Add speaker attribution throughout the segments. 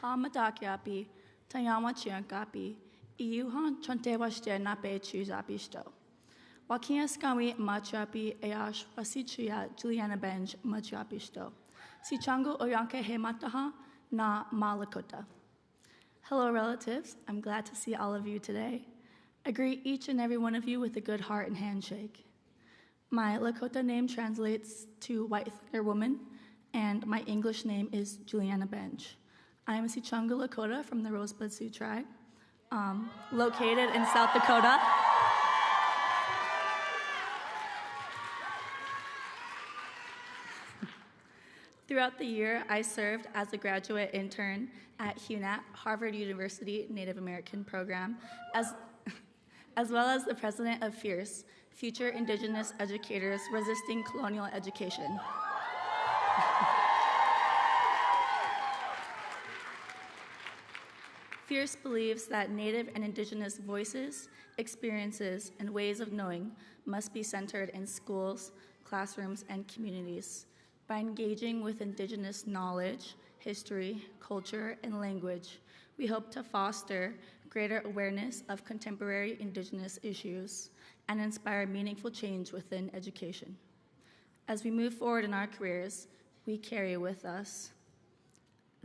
Speaker 1: Madakiapi, Tayama Chiankapi, Iuhan Chantewashte Nape Chuzapisto. Wakia Skawi Machapi Eash Wasichia Juliana Benj Machapisto. Sichango Oyanke Hemataha Na Malakota. Hello, relatives. I'm glad to see all of you today. I greet each and every one of you with a good heart and handshake. My Lakota name translates to white thicker woman, and my English name is Juliana Benj. I am a Sichanga Lakota from the Rosebud Sioux tribe, located in South Dakota. Throughout the year, I served as a graduate intern at HUNAT, Harvard University Native American Program, as well as the president of FIERCE, Future Indigenous Educators Resisting Colonial Education. FIERCE believes that Native and Indigenous voices, experiences, and ways of knowing must be centered in schools, classrooms, and communities. By engaging with Indigenous knowledge, history, culture, and language, we hope to foster greater awareness of contemporary Indigenous issues and inspire meaningful change within education. As we move forward in our careers, we carry with us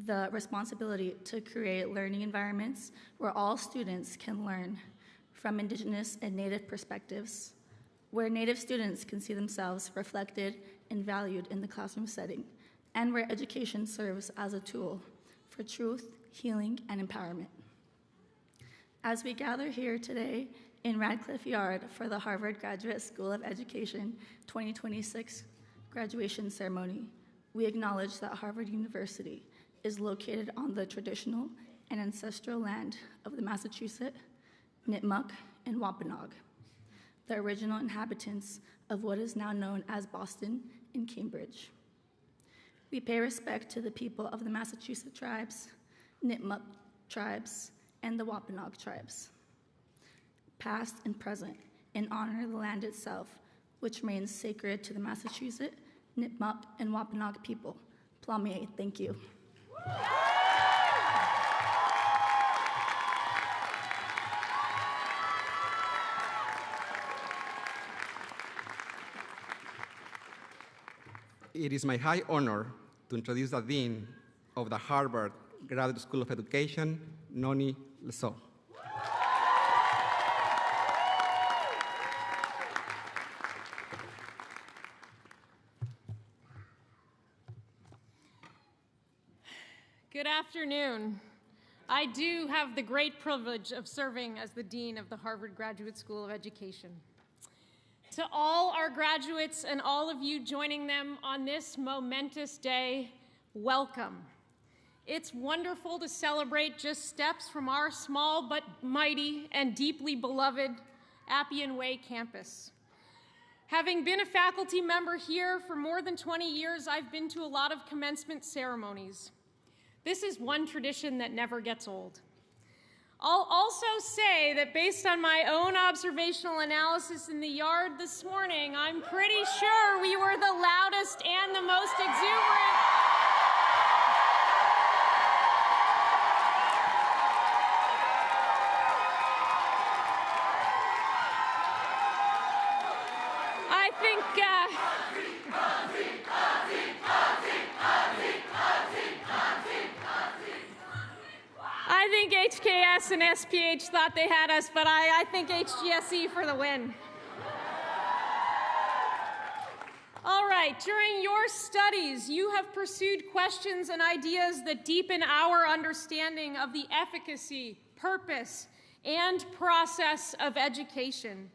Speaker 1: the responsibility to create learning environments where all students can learn from Indigenous and Native perspectives, where Native students can see themselves reflected and valued in the classroom setting, and where education serves as a tool for truth, healing, and empowerment. As we gather here today in Radcliffe Yard for the Harvard Graduate School of Education 2026 graduation ceremony, we acknowledge that Harvard University is located on the traditional and ancestral land of the Massachusetts, Nipmuc, and Wampanoag, the original inhabitants of what is now known as Boston and Cambridge. We pay respect to the people of the Massachusetts tribes, Nipmuc tribes, and the Wampanoag tribes, past and present, and honor the land itself, which remains sacred to the Massachusetts, Nipmuc, and Wampanoag people. Plame, thank you.
Speaker 2: It is my high honor to introduce the Dean of the Harvard Graduate School of Education, Noni Lesaux.
Speaker 3: Good afternoon. I do have the great privilege of serving as the Dean of the Harvard Graduate School of Education. To all our graduates and all of you joining them on this momentous day, welcome. It's wonderful to celebrate just steps from our small but mighty and deeply beloved Appian Way campus. Having been a faculty member here for more than 20 years, I've been to a lot of commencement ceremonies. This is one tradition that never gets old. I'll also say that based on my own observational analysis in the yard this morning, I'm pretty sure we were the loudest and the most exuberant. I think HKS and SPH thought they had us, but I think HGSE for the win. All right, during your studies, you have pursued questions and ideas that deepen our understanding of the efficacy, purpose, and process of education.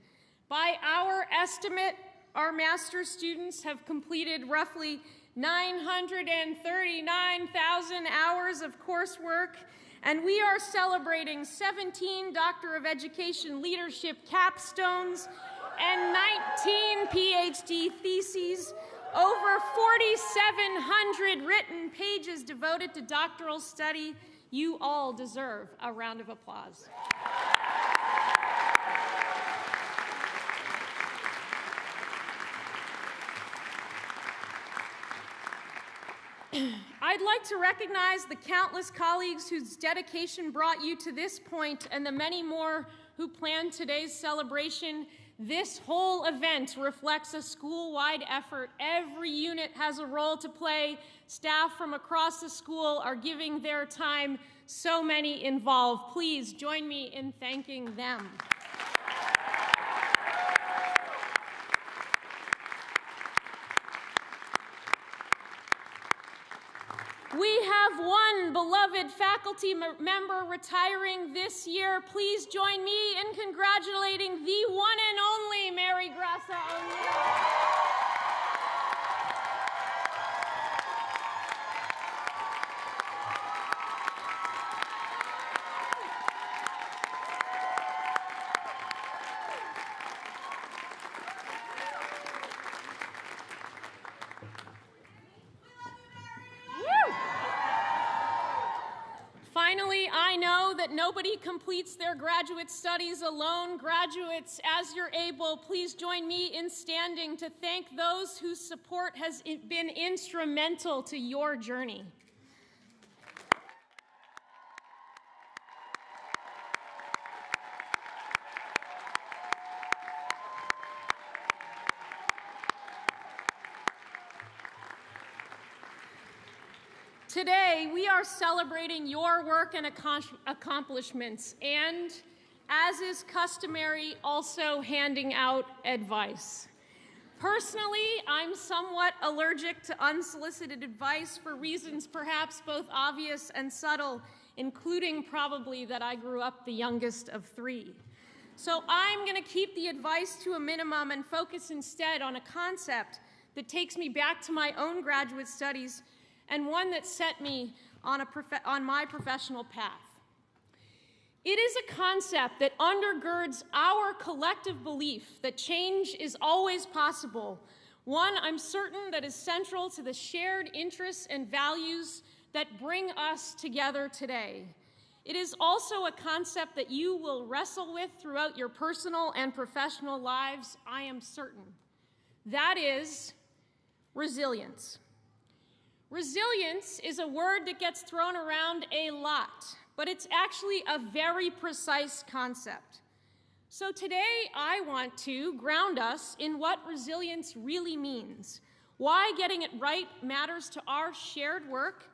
Speaker 3: By our estimate, our master's students have completed roughly 939,000 hours of coursework, and we are celebrating 17 Doctor of Education Leadership capstones and 19 PhD theses, over 4,700 written pages devoted to doctoral study. You all deserve a round of applause. I'd like to recognize the countless colleagues whose dedication brought you to this point and the many more who planned today's celebration. This whole event reflects a school-wide effort. Every unit has a role to play. Staff from across the school are giving their time. So many involved. Please join me in thanking them. We have one beloved faculty member retiring this year. Please join me in congratulating the one and only Mary Grassa O'Neill. Finally, I know that nobody completes their graduate studies alone. Graduates, as you're able, please join me in standing to thank those whose support has been instrumental to your journey. Today, we are celebrating your work and accomplishments, and, as is customary, also handing out advice. Personally, I'm somewhat allergic to unsolicited advice for reasons perhaps both obvious and subtle, including probably that I grew up the youngest of three. So I'm going to keep the advice to a minimum and focus instead on a concept that takes me back to my own graduate studies and one that set me on my professional path. It is a concept that undergirds our collective belief that change is always possible, one I'm certain that is central to the shared interests and values that bring us together today. It is also a concept that you will wrestle with throughout your personal and professional lives, I am certain. That is resilience. Resilience is a word that gets thrown around a lot, but it's actually a very precise concept. So today I want to ground us in what resilience really means, why getting it right matters to our shared work,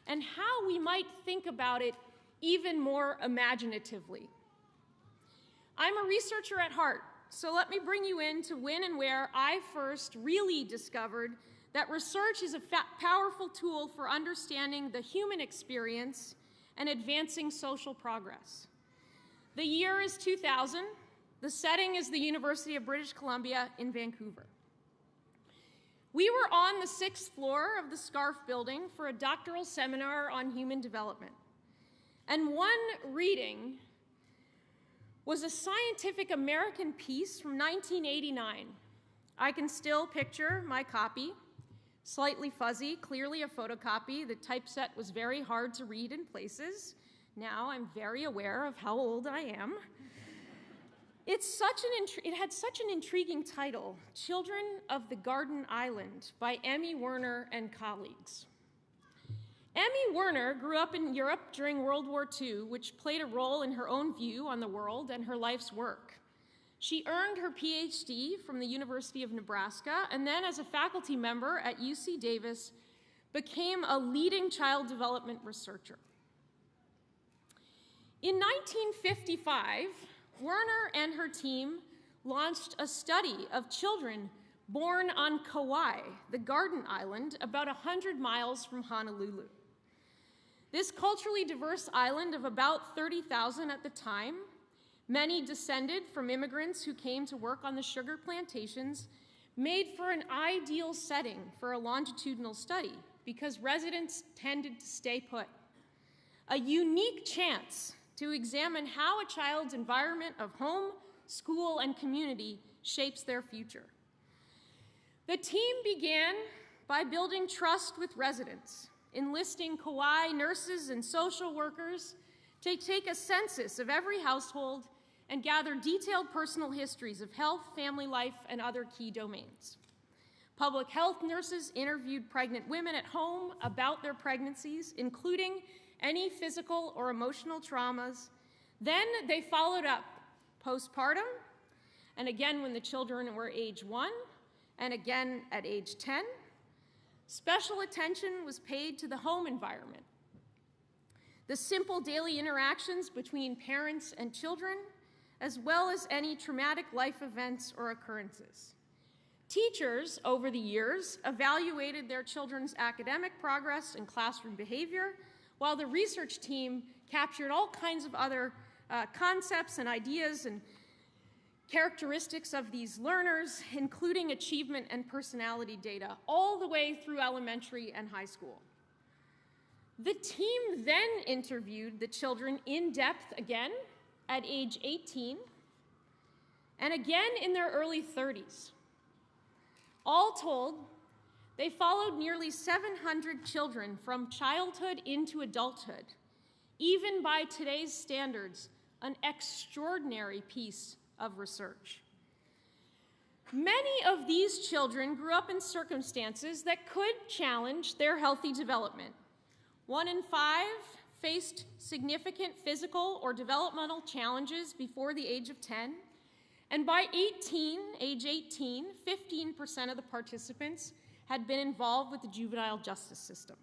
Speaker 3: and how we might think about it even more imaginatively. I'm a researcher at heart, so let me bring you in to when and where I first really discovered that research is a powerful tool for understanding the human experience and advancing social progress. The year is 2000. The setting is the University of British Columbia in Vancouver. We were on the 6th floor of the Scarf Building for a doctoral seminar on human development. And one reading was a Scientific American piece from 1989. I can still picture my copy. Slightly fuzzy, clearly a photocopy. The typeset was very hard to read in places. Now I'm very aware of how old I am. It had such an intriguing title, Children of the Garden Island by Emmy Werner and colleagues. Emmy Werner grew up in Europe during World War II, which played a role in her own view on the world and her life's work. She earned her PhD from the University of Nebraska, and then as a faculty member at UC Davis, became a leading child development researcher. In 1955, Werner and her team launched a study of children born on Kauai, the Garden Island, about 100 miles from Honolulu. This culturally diverse island of about 30,000 at the time, many descended from immigrants who came to work on the sugar plantations, made for an ideal setting for a longitudinal study because residents tended to stay put. A unique chance to examine how a child's environment of home, school, and community shapes their future. The team began by building trust with residents, enlisting Kauai nurses and social workers to take a census of every household and gather detailed personal histories of health, family life, and other key domains. Public health nurses interviewed pregnant women at home about their pregnancies, including any physical or emotional traumas. Then they followed up postpartum, and again when the children were age 1, and again at age 10. Special attention was paid to the home environment, the simple daily interactions between parents and children, as well as any traumatic life events or occurrences. Teachers, over the years, evaluated their children's academic progress and classroom behavior, while the research team captured all kinds of other concepts and ideas and characteristics of these learners, including achievement and personality data, all the way through elementary and high school. The team then interviewed the children in depth again at age 18 and again in their early 30s. All told, they followed nearly 700 children from childhood into adulthood, even by today's standards, an extraordinary piece of research. Many of these children grew up in circumstances that could challenge their healthy development. 1 in 5 faced significant physical or developmental challenges before the age of 10. And by age 18, 15% of the participants had been involved with the juvenile justice system.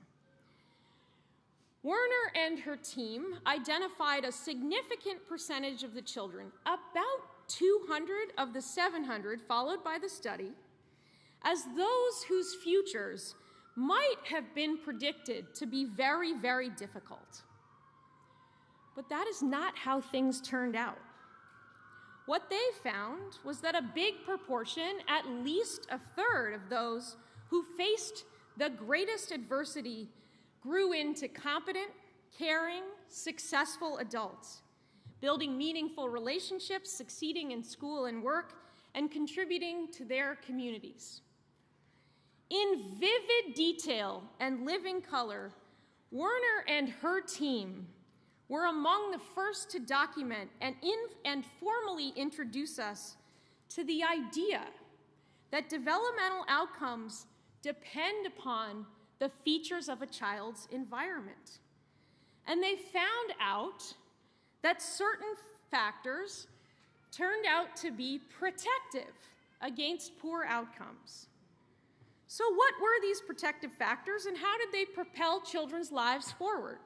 Speaker 3: Werner and her team identified a significant percentage of the children, about 200 of the 700 followed by the study, as those whose futures might have been predicted to be very, very difficult. But that is not how things turned out. What they found was that a big proportion, at least a third of those who faced the greatest adversity, grew into competent, caring, successful adults, building meaningful relationships, succeeding in school and work, and contributing to their communities. In vivid detail and living color, Werner and her team were among the first to document and formally introduce us to the idea that developmental outcomes depend upon the features of a child's environment. And they found out that certain factors turned out to be protective against poor outcomes. So what were these protective factors, and how did they propel children's lives forward?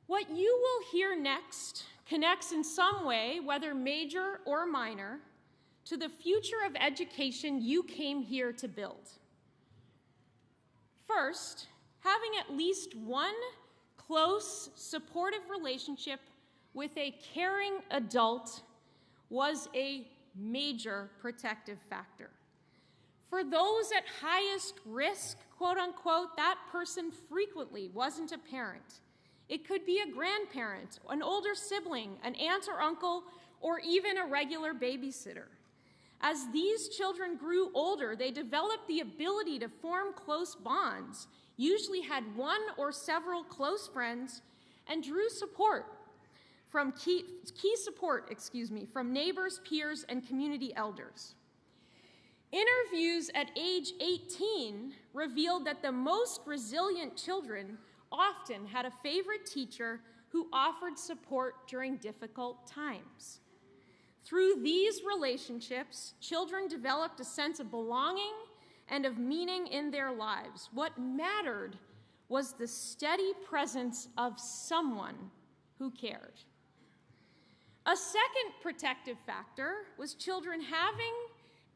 Speaker 3: What you will hear next connects in some way, whether major or minor, to the future of education you came here to build. First, having at least one close, supportive relationship with a caring adult was a major protective factor. For those at highest risk, quote unquote, that person frequently wasn't a parent. It could be a grandparent, an older sibling, an aunt or uncle, or even a regular babysitter. As these children grew older, they developed the ability to form close bonds, usually had one or several close friends, and drew support from from neighbors, peers, and community elders. Interviews at age 18 revealed that the most resilient children often had a favorite teacher who offered support during difficult times. Through these relationships, children developed a sense of belonging and of meaning in their lives. What mattered was the steady presence of someone who cared. A second protective factor was children having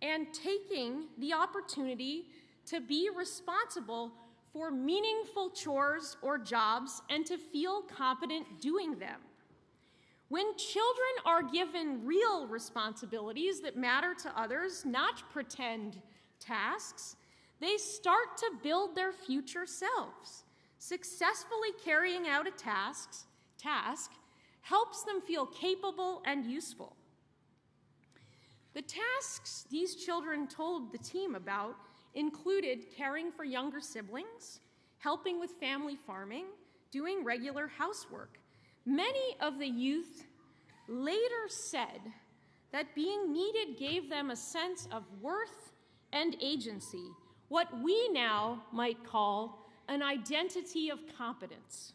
Speaker 3: and taking the opportunity to be responsible for meaningful chores or jobs and to feel competent doing them. When children are given real responsibilities that matter to others, not pretend tasks, they start to build their future selves. Successfully carrying out a task helps them feel capable and useful. The tasks these children told the team about included caring for younger siblings, helping with family farming, doing regular housework. Many of the youth later said that being needed gave them a sense of worth and agency, what we now might call an identity of competence.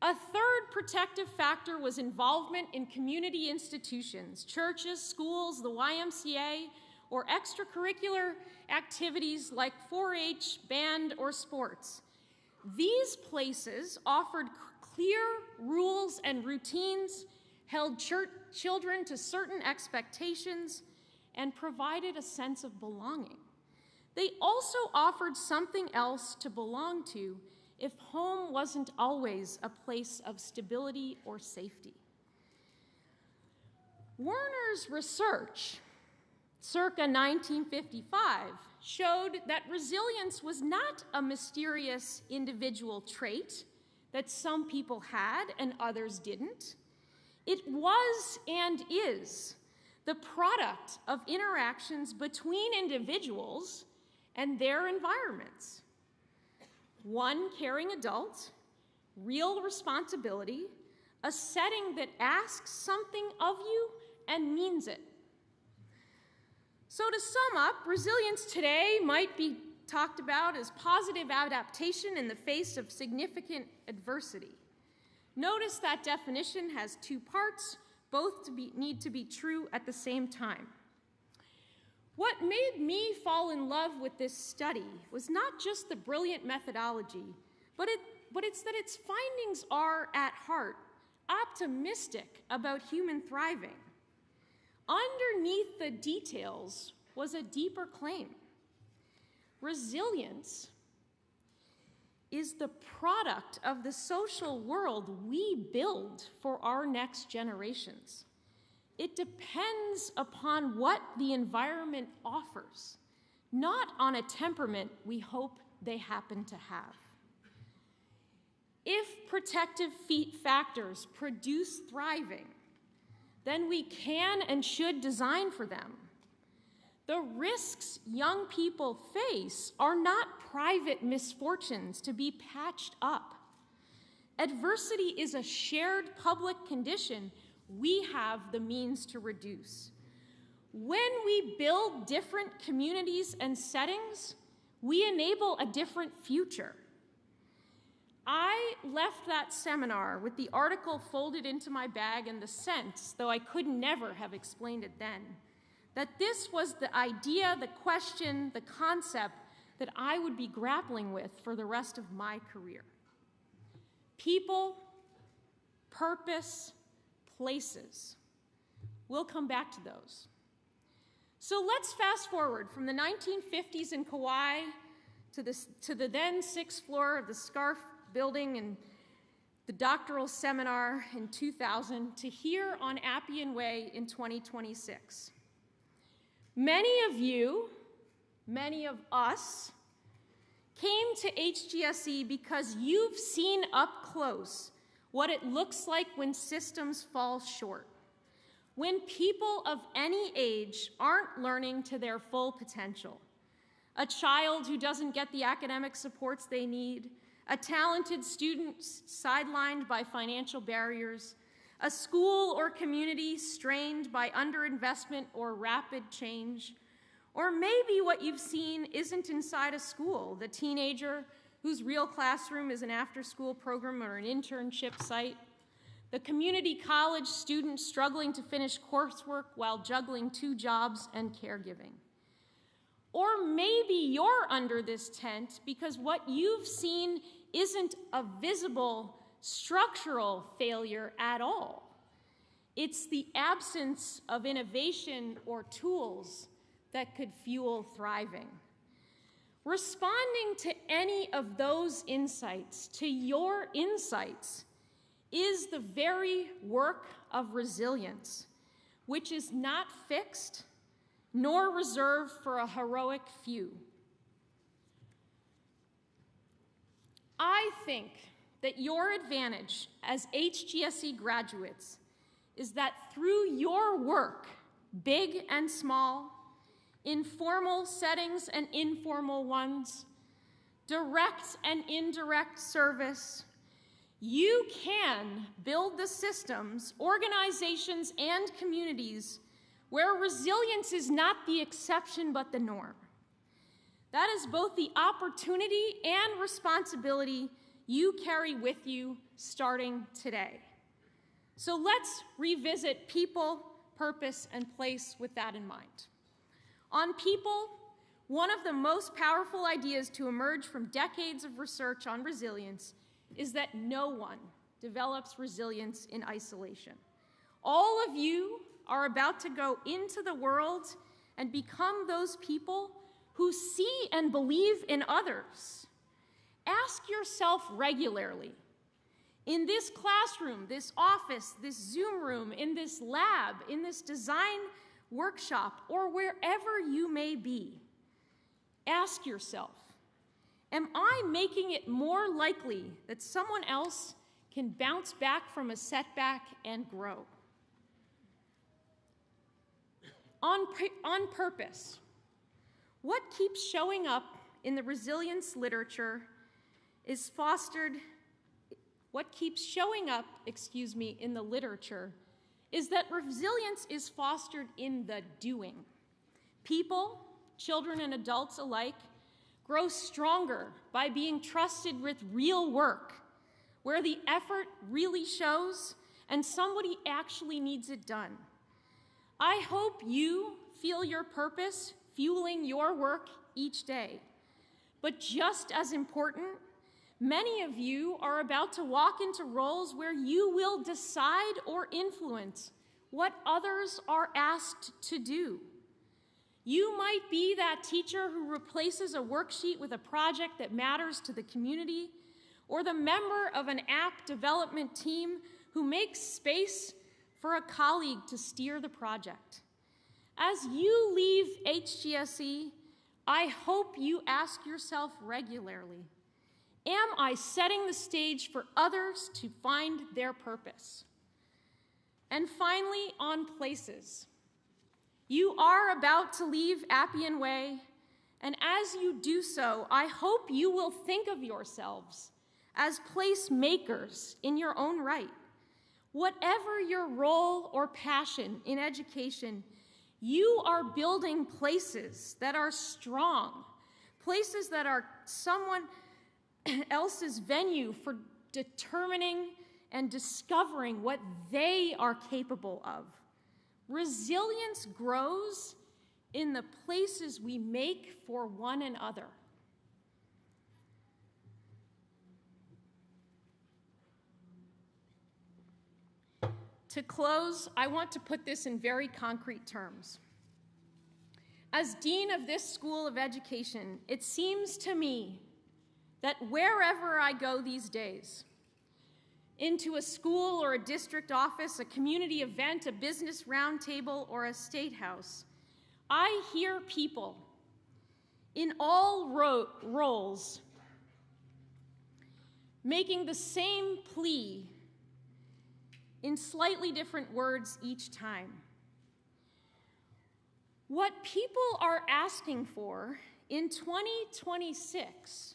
Speaker 3: A third protective factor was involvement in community institutions, churches, schools, the YMCA, or extracurricular activities like 4-H, band, or sports. These places offered clear rules and routines, held children to certain expectations, and provided a sense of belonging. They also offered something else to belong to if home wasn't always a place of stability or safety. Werner's research, circa 1955, showed that resilience was not a mysterious individual trait that some people had and others didn't. It was and is the product of interactions between individuals and their environments. One caring adult, real responsibility, a setting that asks something of you and means it. So to sum up, resilience today might be talked about as positive adaptation in the face of significant adversity. Notice that definition has two parts, both need to be true at the same time. What made me fall in love with this study was not just the brilliant methodology, but it's that its findings are, at heart, optimistic about human thriving. Underneath the details was a deeper claim. Resilience is the product of the social world we build for our next generations. It depends upon what the environment offers, not on a temperament we hope they happen to have. If protective factors produce thriving, then we can and should design for them. The risks young people face are not private misfortunes to be patched up. Adversity is a shared public condition we have the means to reduce. When we build different communities and settings, we enable a different future. I left that seminar with the article folded into my bag and the sense, though I could never have explained it then, that this was the idea, the question, the concept that I would be grappling with for the rest of my career. People, purpose, places. We'll come back to those. So let's fast forward from the 1950s in Kauai to the then 6th floor of the Scarf building and the doctoral seminar in 2000 to here on Appian Way in 2026. Many of you, many of us, came to HGSE because you've seen up close what it looks like when systems fall short, when people of any age aren't learning to their full potential. A child who doesn't get the academic supports they need, a talented student sidelined by financial barriers, a school or community strained by underinvestment or rapid change, or maybe what you've seen isn't inside a school, the teenager whose real classroom is an after-school program or an internship site, the community college student struggling to finish coursework while juggling 2 jobs and caregiving. Or maybe you're under this tent because what you've seen isn't a visible structural failure at all. It's the absence of innovation or tools that could fuel thriving. Responding to any of those insights, to your insights, is the very work of resilience, which is not fixed nor reserved for a heroic few. I think that your advantage as HGSE graduates is that through your work, big and small, in formal settings and informal ones, direct and indirect service, you can build the systems, organizations, and communities where resilience is not the exception but the norm. That is both the opportunity and responsibility you carry with you starting today. So let's revisit people, purpose, and place with that in mind. On people, one of the most powerful ideas to emerge from decades of research on resilience is that no one develops resilience in isolation. All of you are about to go into the world and become those people who see and believe in others. Ask yourself regularly, in this classroom, this office, this Zoom room, in this lab, in this design workshop, or wherever you may be, ask yourself, am I making it more likely that someone else can bounce back from a setback and grow? On purpose, what keeps showing up in the resilience literature is in the literature is that resilience is fostered in the doing. People, children and adults alike, grow stronger by being trusted with real work, where the effort really shows and somebody actually needs it done. I hope you feel your purpose fueling your work each day. But just as important, many of you are about to walk into roles where you will decide or influence what others are asked to do. You might be that teacher who replaces a worksheet with a project that matters to the community, or the member of an app development team who makes space for a colleague to steer the project. As you leave HGSE, I hope you ask yourself regularly, am I setting the stage for others to find their purpose? And finally, on places. You are about to leave Appian Way, and as you do so, I hope you will think of yourselves as place makers in your own right. Whatever your role or passion in education, you are building places that are strong, places that are someone else's venue for determining and discovering what they are capable of. Resilience grows in the places we make for one another. To close, I want to put this in very concrete terms. As dean of this school of education, it seems to me that wherever I go these days, into a school or a district office, a community event, a business roundtable, or a state house, I hear people in all roles making the same plea in slightly different words each time. What people are asking for in 2026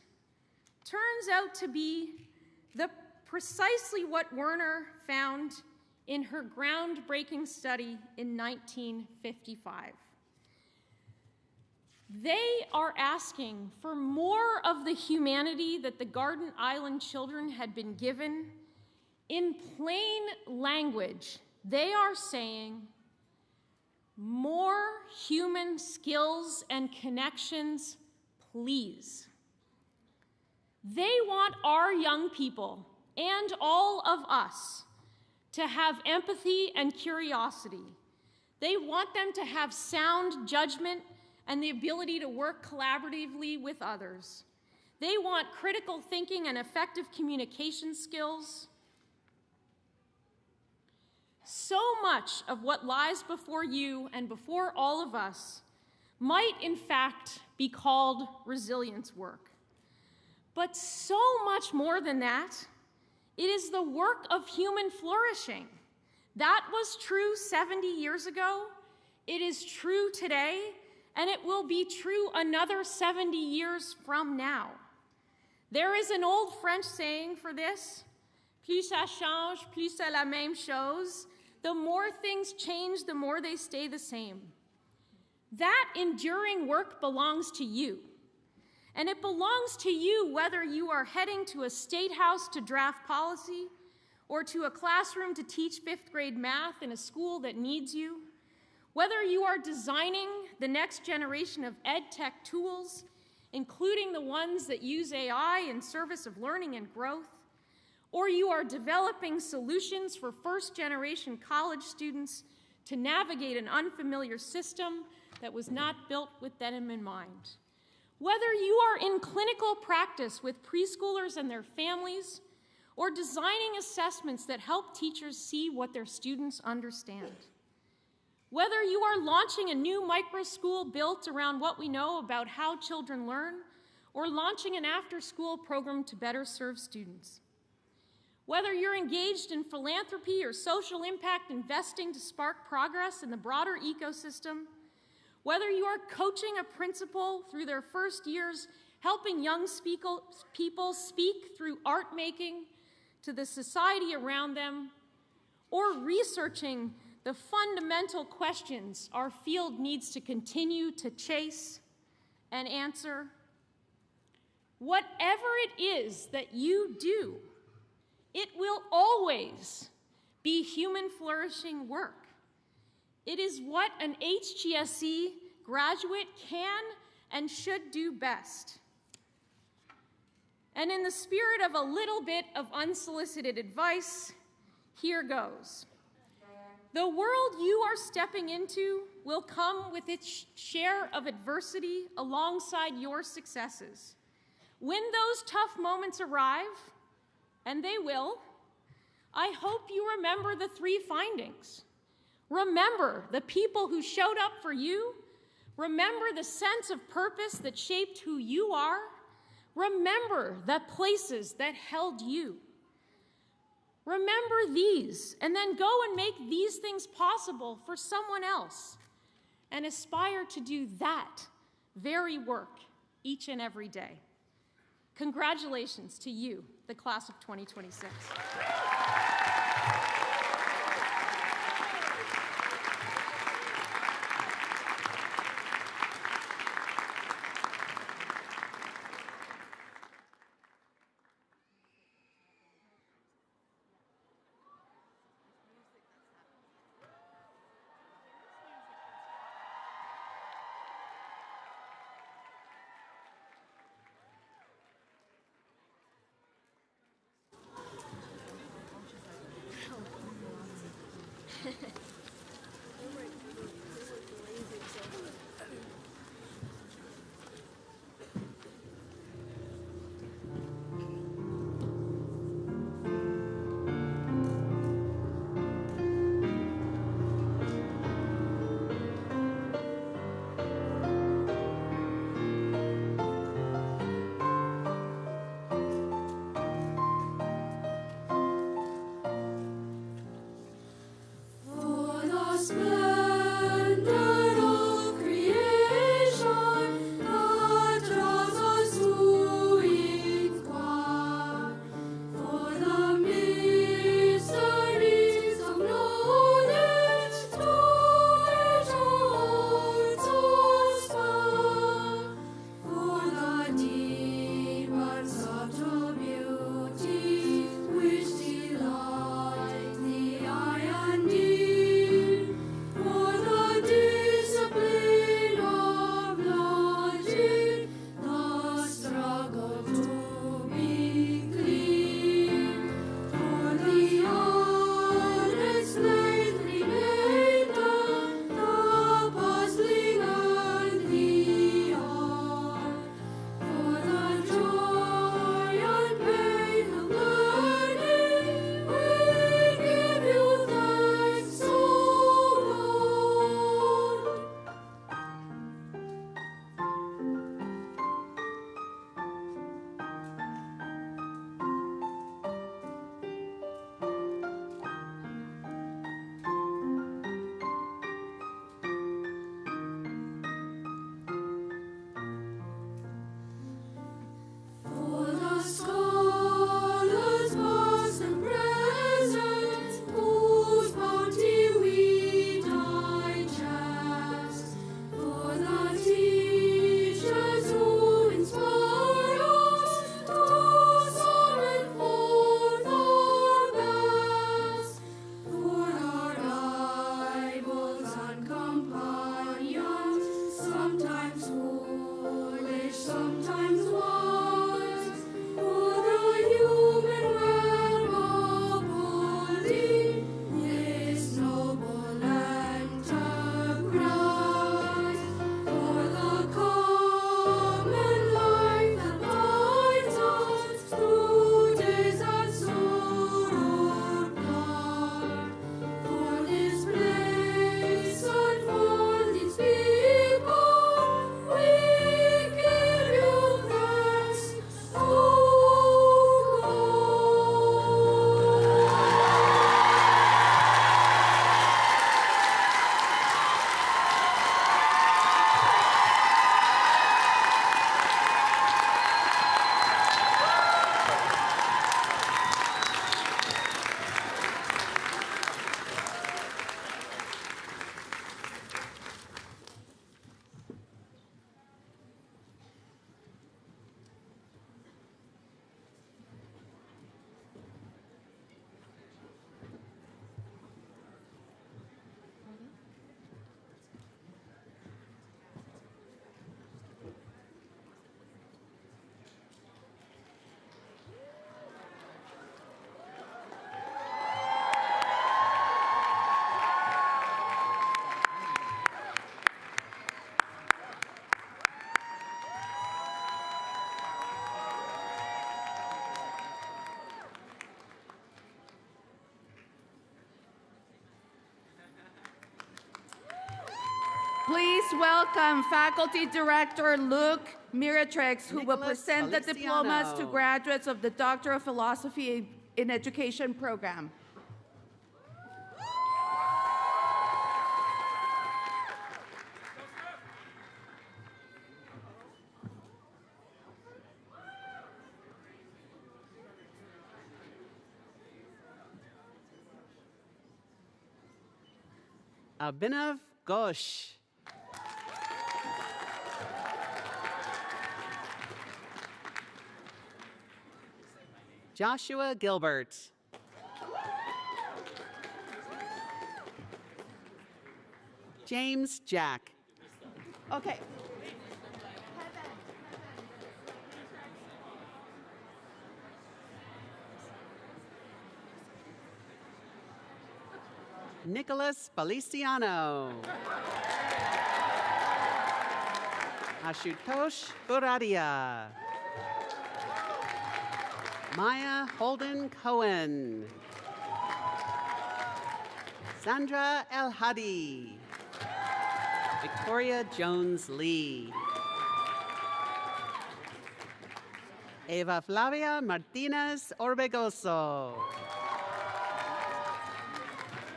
Speaker 3: turns out to be precisely what Werner found in her groundbreaking study in 1955. They are asking for more of the humanity that the Garden Island children had been given. In plain language, they are saying more human skills and connections, please. They want our young people and all of us to have empathy and curiosity. They want them to have sound judgment and the ability to work collaboratively with others. They want critical thinking and effective communication skills. So much of what lies before you and before all of us might, in fact, be called resilience work. But so much more than that, it is the work of human flourishing. That was true 70 years ago, it is true today, and it will be true another 70 years from now. There is an old French saying for this, plus ça change, plus c'est la même chose. The more things change, the more they stay the same. That enduring work belongs to you. And it belongs to you whether you are heading to a state house to draft policy or to a classroom to teach 5th grade math in a school that needs you, whether you are designing the next generation of ed tech tools, including the ones that use AI in service of learning and growth, or you are developing solutions for first-generation college students to navigate an unfamiliar system that was not built with them in mind. Whether you are in clinical practice with preschoolers and their families, or designing assessments that help teachers see what their students understand. Whether you are launching a new micro school built around what we know about how children learn, or launching an after-school program to better serve students. Whether you're engaged in philanthropy or social impact investing to spark progress in the broader ecosystem, whether you are coaching a principal through their first years, helping young people speak through art making to the society around them, or researching the fundamental questions our field needs to continue to chase and answer, whatever it is that you do, it will always be human flourishing work. It is what an HGSE graduate can and should do best. And in the spirit of a little bit of unsolicited advice, here goes. The world you are stepping into will come with its share of adversity alongside your successes. When those tough moments arrive, and they will, I hope you remember the 3 findings. Remember the people who showed up for you. Remember the sense of purpose that shaped who you are. Remember the places that held you. Remember these, and then go and make these things possible for someone else, and aspire to do that very work each and every day. Congratulations to you, the class of 2026.
Speaker 4: For Please welcome Faculty Director Luke Miratrix, who will present the diplomas to graduates of the Doctor of Philosophy in Education program.
Speaker 5: Abhinav Ghosh. Joshua Gilbert. James Jack.
Speaker 4: Okay.
Speaker 5: Nicholas Feliciano. Ashutosh Buradia. Maya Holden Cohen. Sandra El Hadi. Victoria Jones Lee. Eva Flavia Martinez Orbegoso.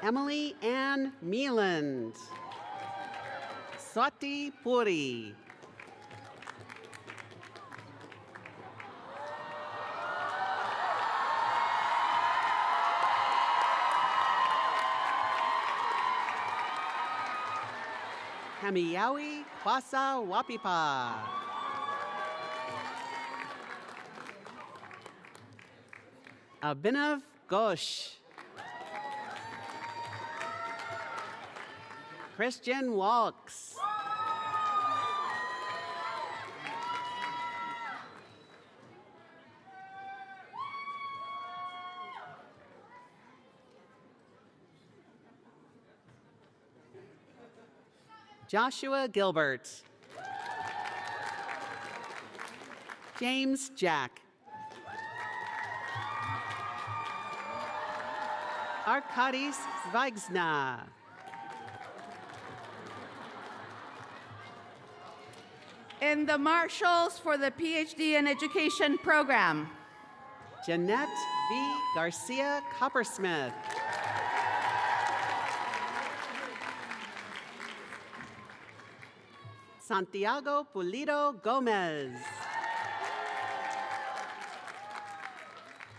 Speaker 5: Emily Ann Meeland. Swati Puri. Hamiyawi Kwasa Wapipa. Abhinav Ghosh. Christian Walks. Joshua Gilbert. James Jack. Arkadis Zvigzna.
Speaker 4: And the marshals for the PhD in Education program.
Speaker 5: Jeanette V. Garcia Coppersmith. Santiago Pulido Gomez.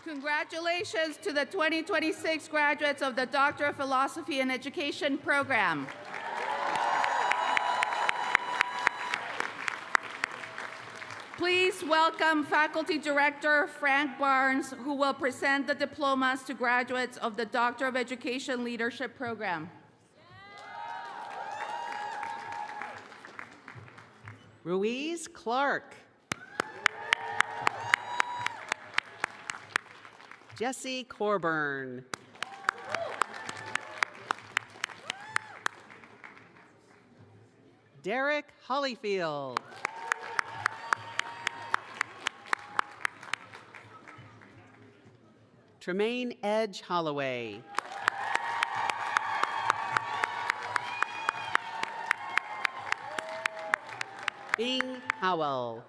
Speaker 4: Congratulations to the 2026 graduates of the Doctor of Philosophy in Education program. Please welcome Faculty Director Frank Barnes, who will present the diplomas to graduates of the Doctor of Education Leadership program.
Speaker 5: Ruiz Clark. Jesse Corburn. Derek Hollyfield. Tremaine Edge Holloway. Bing Howell.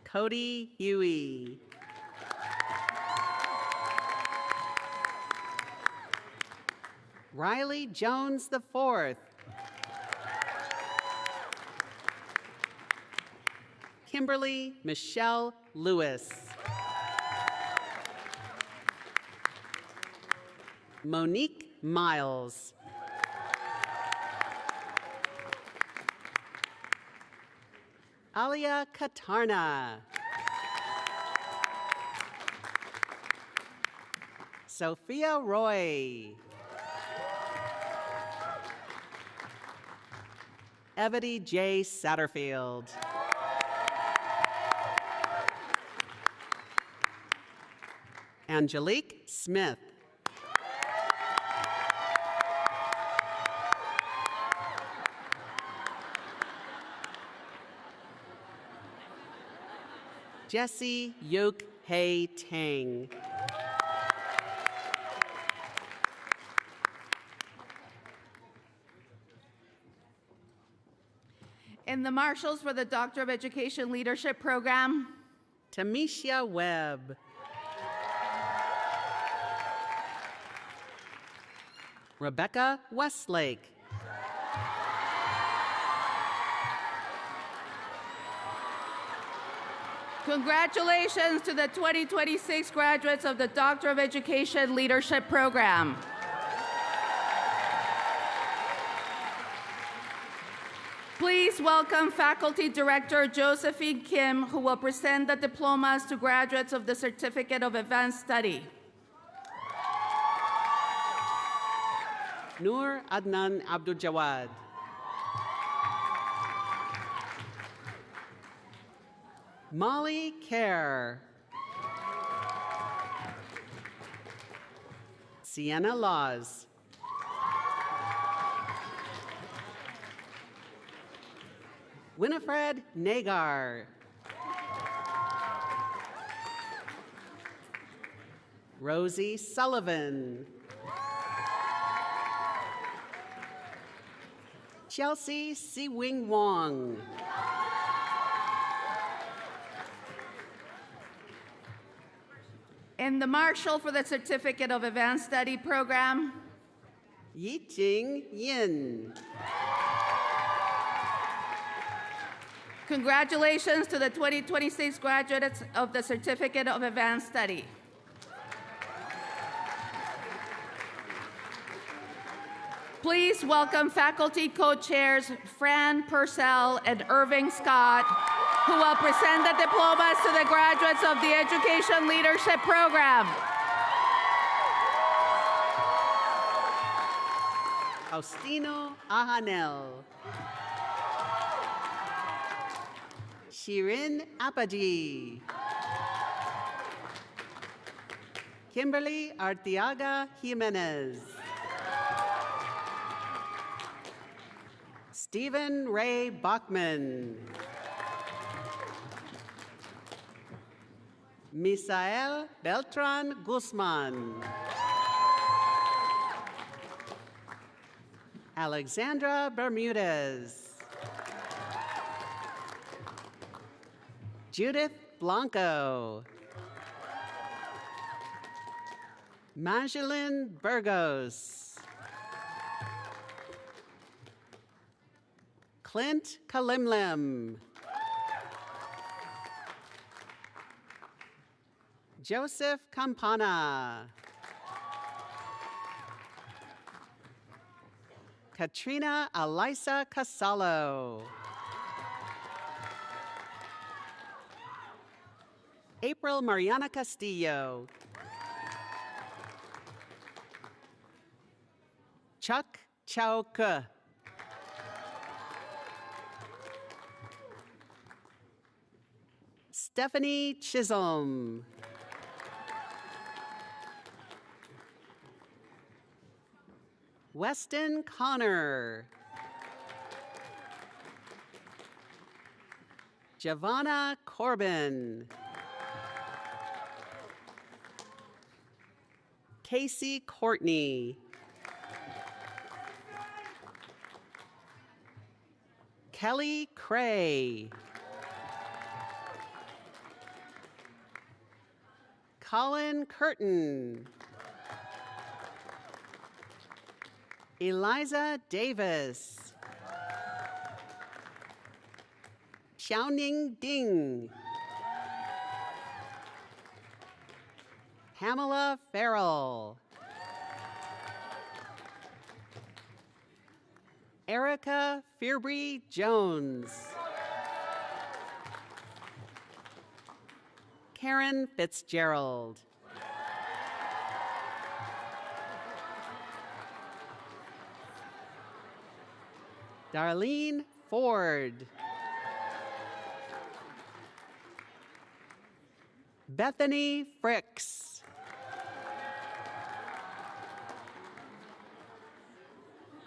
Speaker 5: Cody Huey. Riley Jones IV. Kimberly Michelle Lewis. Monique Miles. Alia Katarna. Sophia Roy. Evity J. Satterfield. Angelique Smith. Jesse Yoke Hay Tang.
Speaker 4: In the Marshals for the Doctor of Education Leadership Program,
Speaker 5: Tamisha Webb. Rebecca Westlake.
Speaker 4: congratulations to the 2026 graduates of the Doctor of Education Leadership Program. Please welcome Faculty Director Josephine Kim, who will present the diplomas to graduates of the Certificate of Advanced Study.
Speaker 5: Noor Adnan Abdul Jawad. Molly Kerr. Sienna Laws. Winifred Nagar. Rosie Sullivan. Chelsea Si-Wing Wong.
Speaker 4: In the Marshal for the Certificate of Advanced Study Program,
Speaker 5: Yi-Ching Yin.
Speaker 4: congratulations to the 2026 graduates of the Certificate of Advanced Study. Please welcome faculty co-chairs Fran Purcell and Irving Scott, who will present the diplomas to the graduates of the Education Leadership Program.
Speaker 5: Faustino Ahanel. Shirin Apaji. Kimberly Arteaga Jimenez. Stephen Ray Bachman. Misael Beltran Guzman. Alexandra Bermudez. Judith Blanco. Magdalene Burgos. Clint Kalimlim. Joseph Campana. Katrina Alisa Casalo. April Mariana Castillo. Chuck Chowka. Stephanie Chisholm. Weston Connor. Giovanna Corbin. Casey Courtney. Kelly Cray. Colin Curtin. Eliza Davis. Xiaoning Ding. Pamela Farrell. Erica Fearbury Jones. Karen Fitzgerald. Darlene Ford. Bethany Fricks.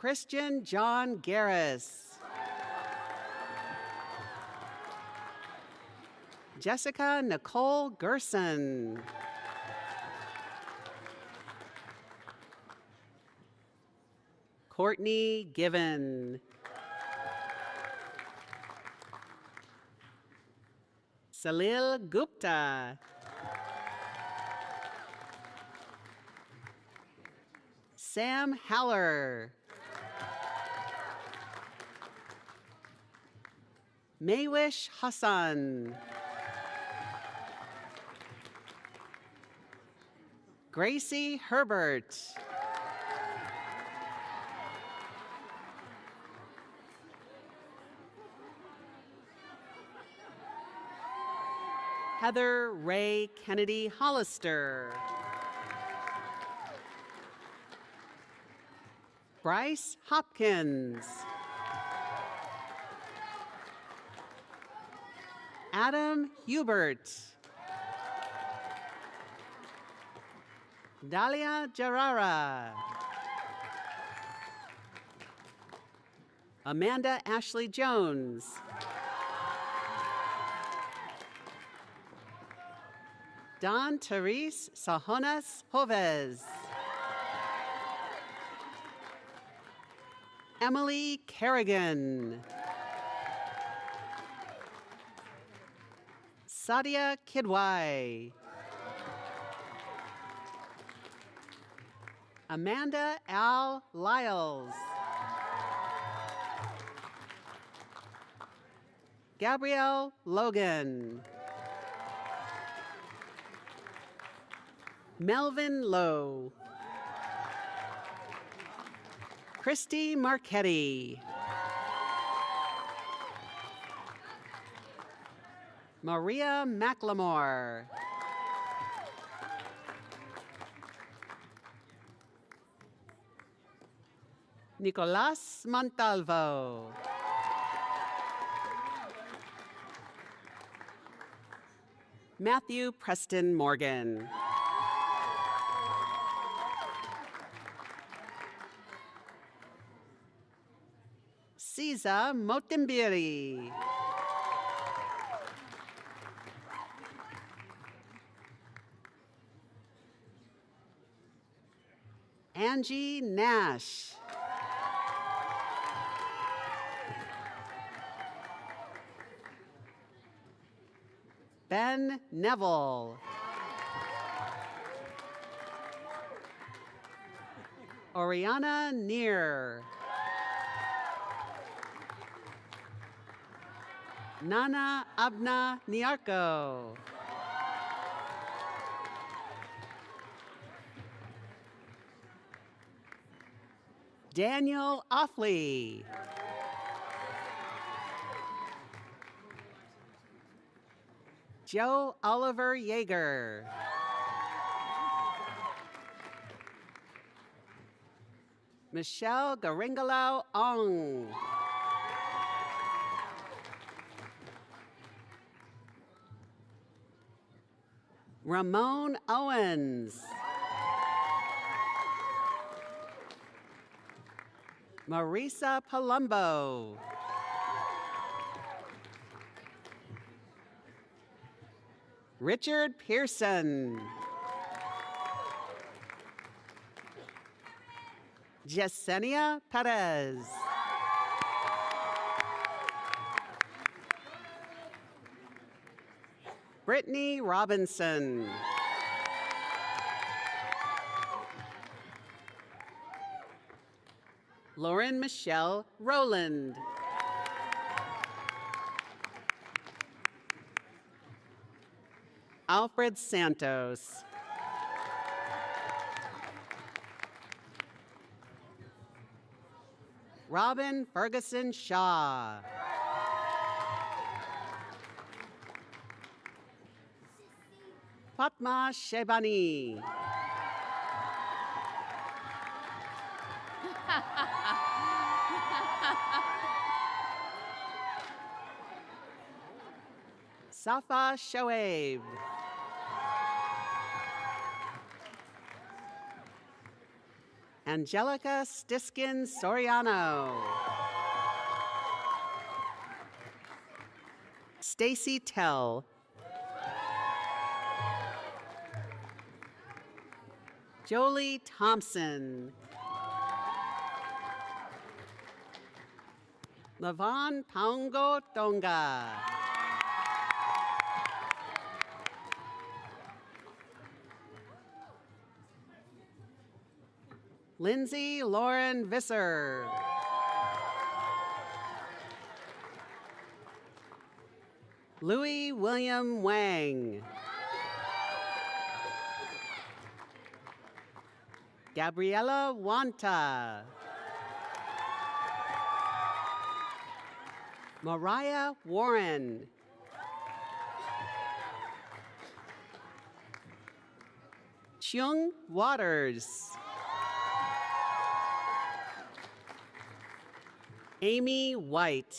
Speaker 5: Christian John Garris. Jessica Nicole Gerson. Courtney Given. Salil Gupta. Sam Haller. Maywish Hassan. Gracie Herbert. Heather Ray Kennedy Hollister. Bryce Hopkins. Adam Hubert. Dalia Jarara. Amanda Ashley Jones. Don Therese Sajonas Joves. Emily Kerrigan. Sadia Kidwai. Amanda Al Lyles. Gabrielle Logan. Melvin Lowe. Christy Marchetti. Maria McLemore. Nicolas Montalvo. Matthew Preston Morgan. Siza Motimbiri. Angie Nash. Ben Neville. Oriana Neer. Nana Abna Niarco. Daniel Offley. Joe Oliver Yeager. Michelle Garingalao Ong. Ramon Owens. Marisa Palumbo. Richard Pearson. Yesenia Perez. Brittany Robinson. Lauren Michelle Rowland. Alfred Santos. Robin Ferguson Shaw. Fatma Shebani. Safa Shoaib. Angelica Stiskin Soriano. Stacy Tell. Jolie Thompson. Lavon Paungo Tonga. Lindsay Lauren Visser. Louis William Wang. Gabriela Wanta. Mariah Warren. Chung Waters. Amy White.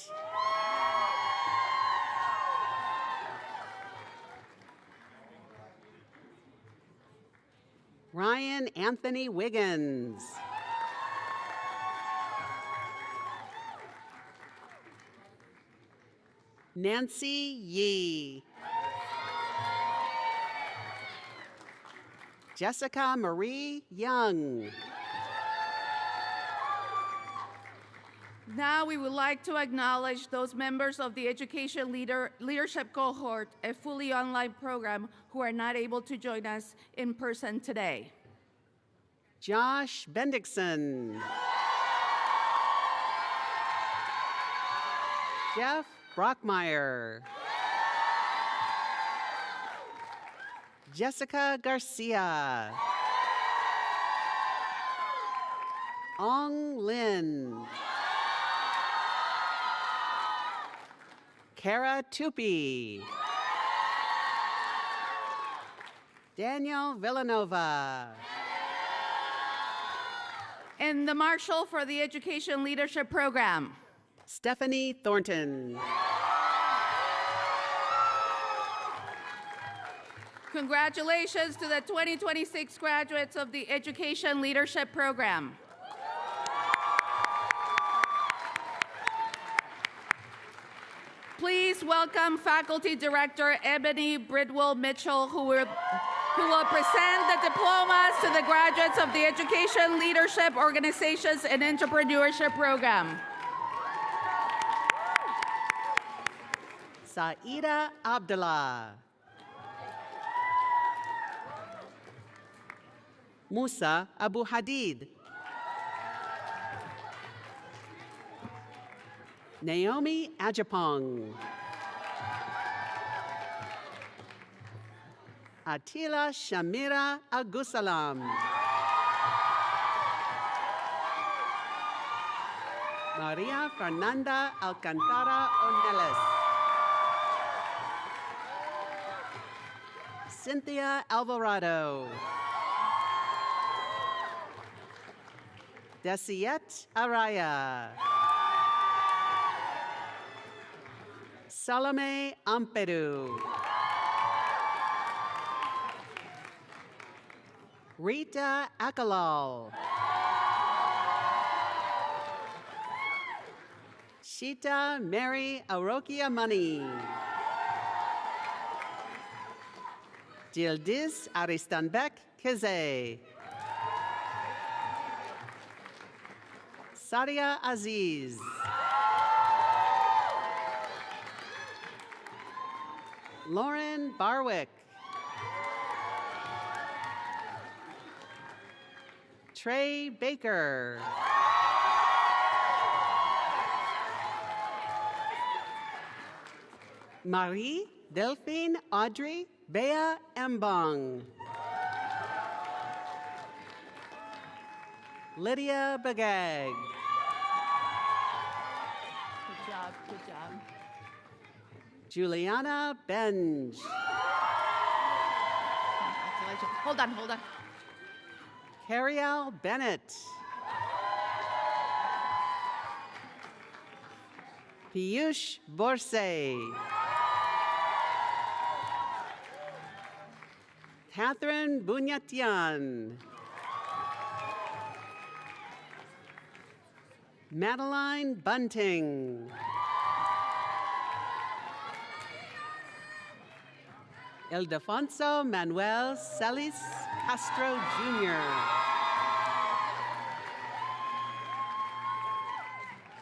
Speaker 5: Ryan Anthony Wiggins. Nancy Yee. Jessica Marie Young.
Speaker 4: Now we would like to acknowledge those members of the Education Leadership Cohort, a fully online program, who are not able to join us in person today.
Speaker 5: Josh Bendixson. Jeff Brockmeyer. Jessica Garcia. Ong Lin. Kara Tupi. Daniel Villanova.
Speaker 4: And the Marshal for the Education Leadership Program.
Speaker 5: Stephanie Thornton.
Speaker 4: Congratulations to the 2026 graduates of the Education Leadership Program. Please welcome Faculty Director Ebony Bridwell Mitchell, who will present the diplomas to the graduates of the Education Leadership Organizations and Entrepreneurship Program.
Speaker 5: Saida Abdullah. Musa Abu Hadid. Naomi Ajapong. Attila Shamira Agusalam. Maria Fernanda Alcantara Oneles. Cynthia Alvarado. Desiet Araya. Salome Amperu. Rita Akalal. Shita Mary Arokia Money. Gildiz Aristanbek Keze. Sadia Aziz. Lauren Barwick. Trey Baker. Marie Delphine Audrey Bea Mbong. Lydia Bagag.
Speaker 4: Good job, good job.
Speaker 5: Juliana Benj.
Speaker 4: Congratulations. Hold on.
Speaker 5: Carriel Bennett. Piyush Borse. Catherine Bunyatian. Madeline Bunting. Ildefonso Manuel Celis Castro Jr.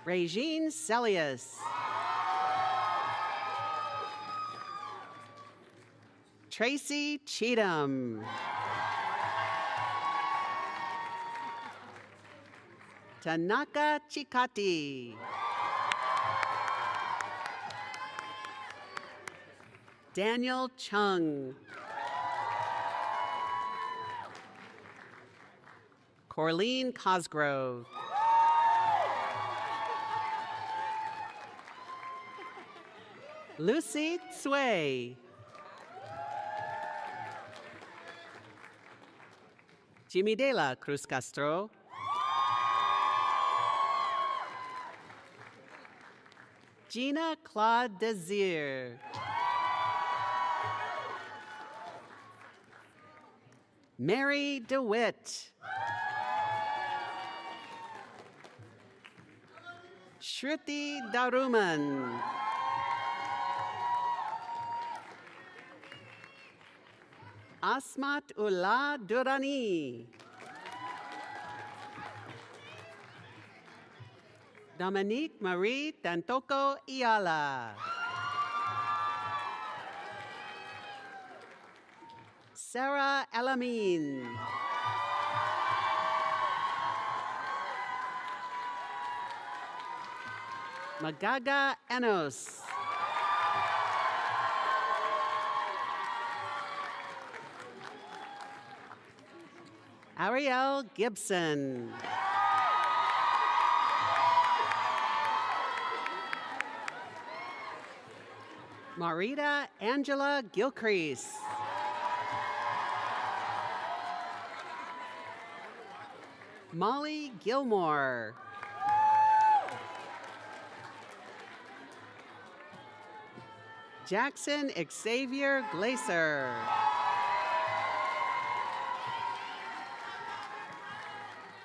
Speaker 5: Regine Celius. Tracy Cheatham. Tanaka Chikati. Daniel Chung. Corleen Cosgrove. Lucy Tsui. Jimmy De La Cruz Castro. Gina Claude Desir. Mary DeWitt. Shruti Daruman. Asmat Ullah Durrani. Dominique Marie Tantoko Iala. Sarah Elamine. Magaga Enos. Ariel Gibson. Marita Angela Gilcrease. Molly Gilmore. Jackson Xavier Glaser.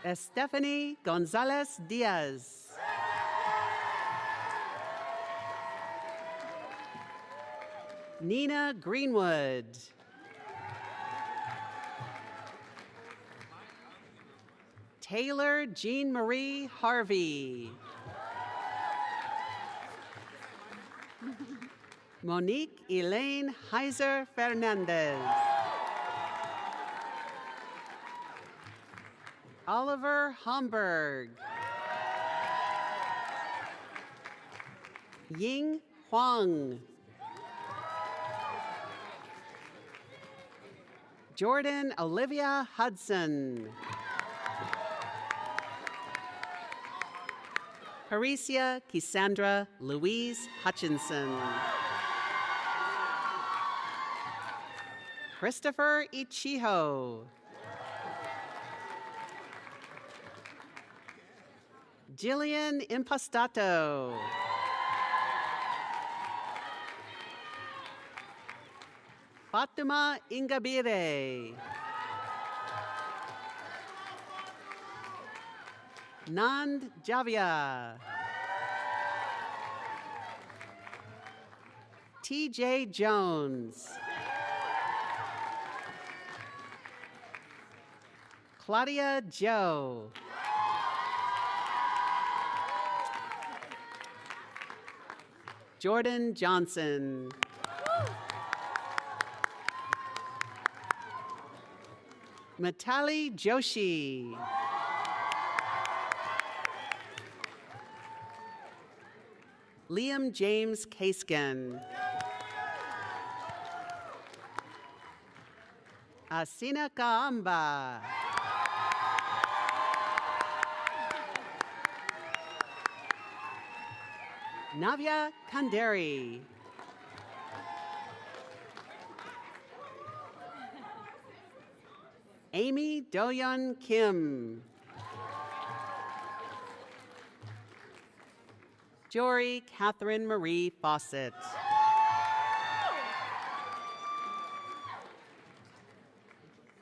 Speaker 5: Estefany Gonzalez Diaz. Nina Greenwood. Taylor Jean Marie Harvey. Monique Elaine Heiser Fernandez. Oliver Homburg. Ying Huang. Jordan Olivia Hudson. Haricia Cassandra Louise Hutchinson. Christopher Ichiho. Jillian Impastato. Fatima Ingabire. Nand Javia. T.J. Jones. Claudia Joe. Jordan Johnson. Matali Joshi. Liam James Kaskin. Asina Kaamba. Navya Kanderi. Amy Doyeon Kim. Jory Catherine Marie Fawcett.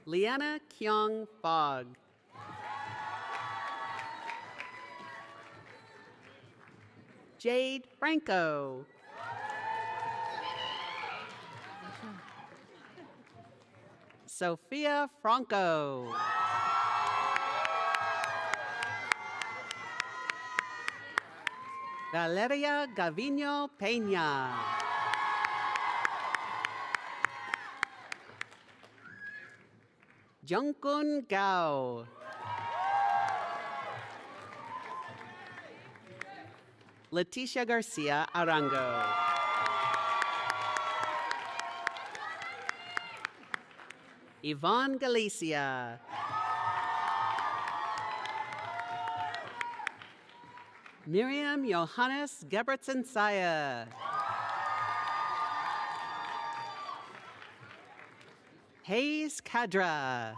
Speaker 5: Liana Kyung Fogg. Jade Franco. Sophia Franco. Valeria Gavino Peña. Jungkun Gao. Leticia Garcia Arango. Yvonne Galicia. Miriam Johannes Gebretson Saya. Hayes Kadra.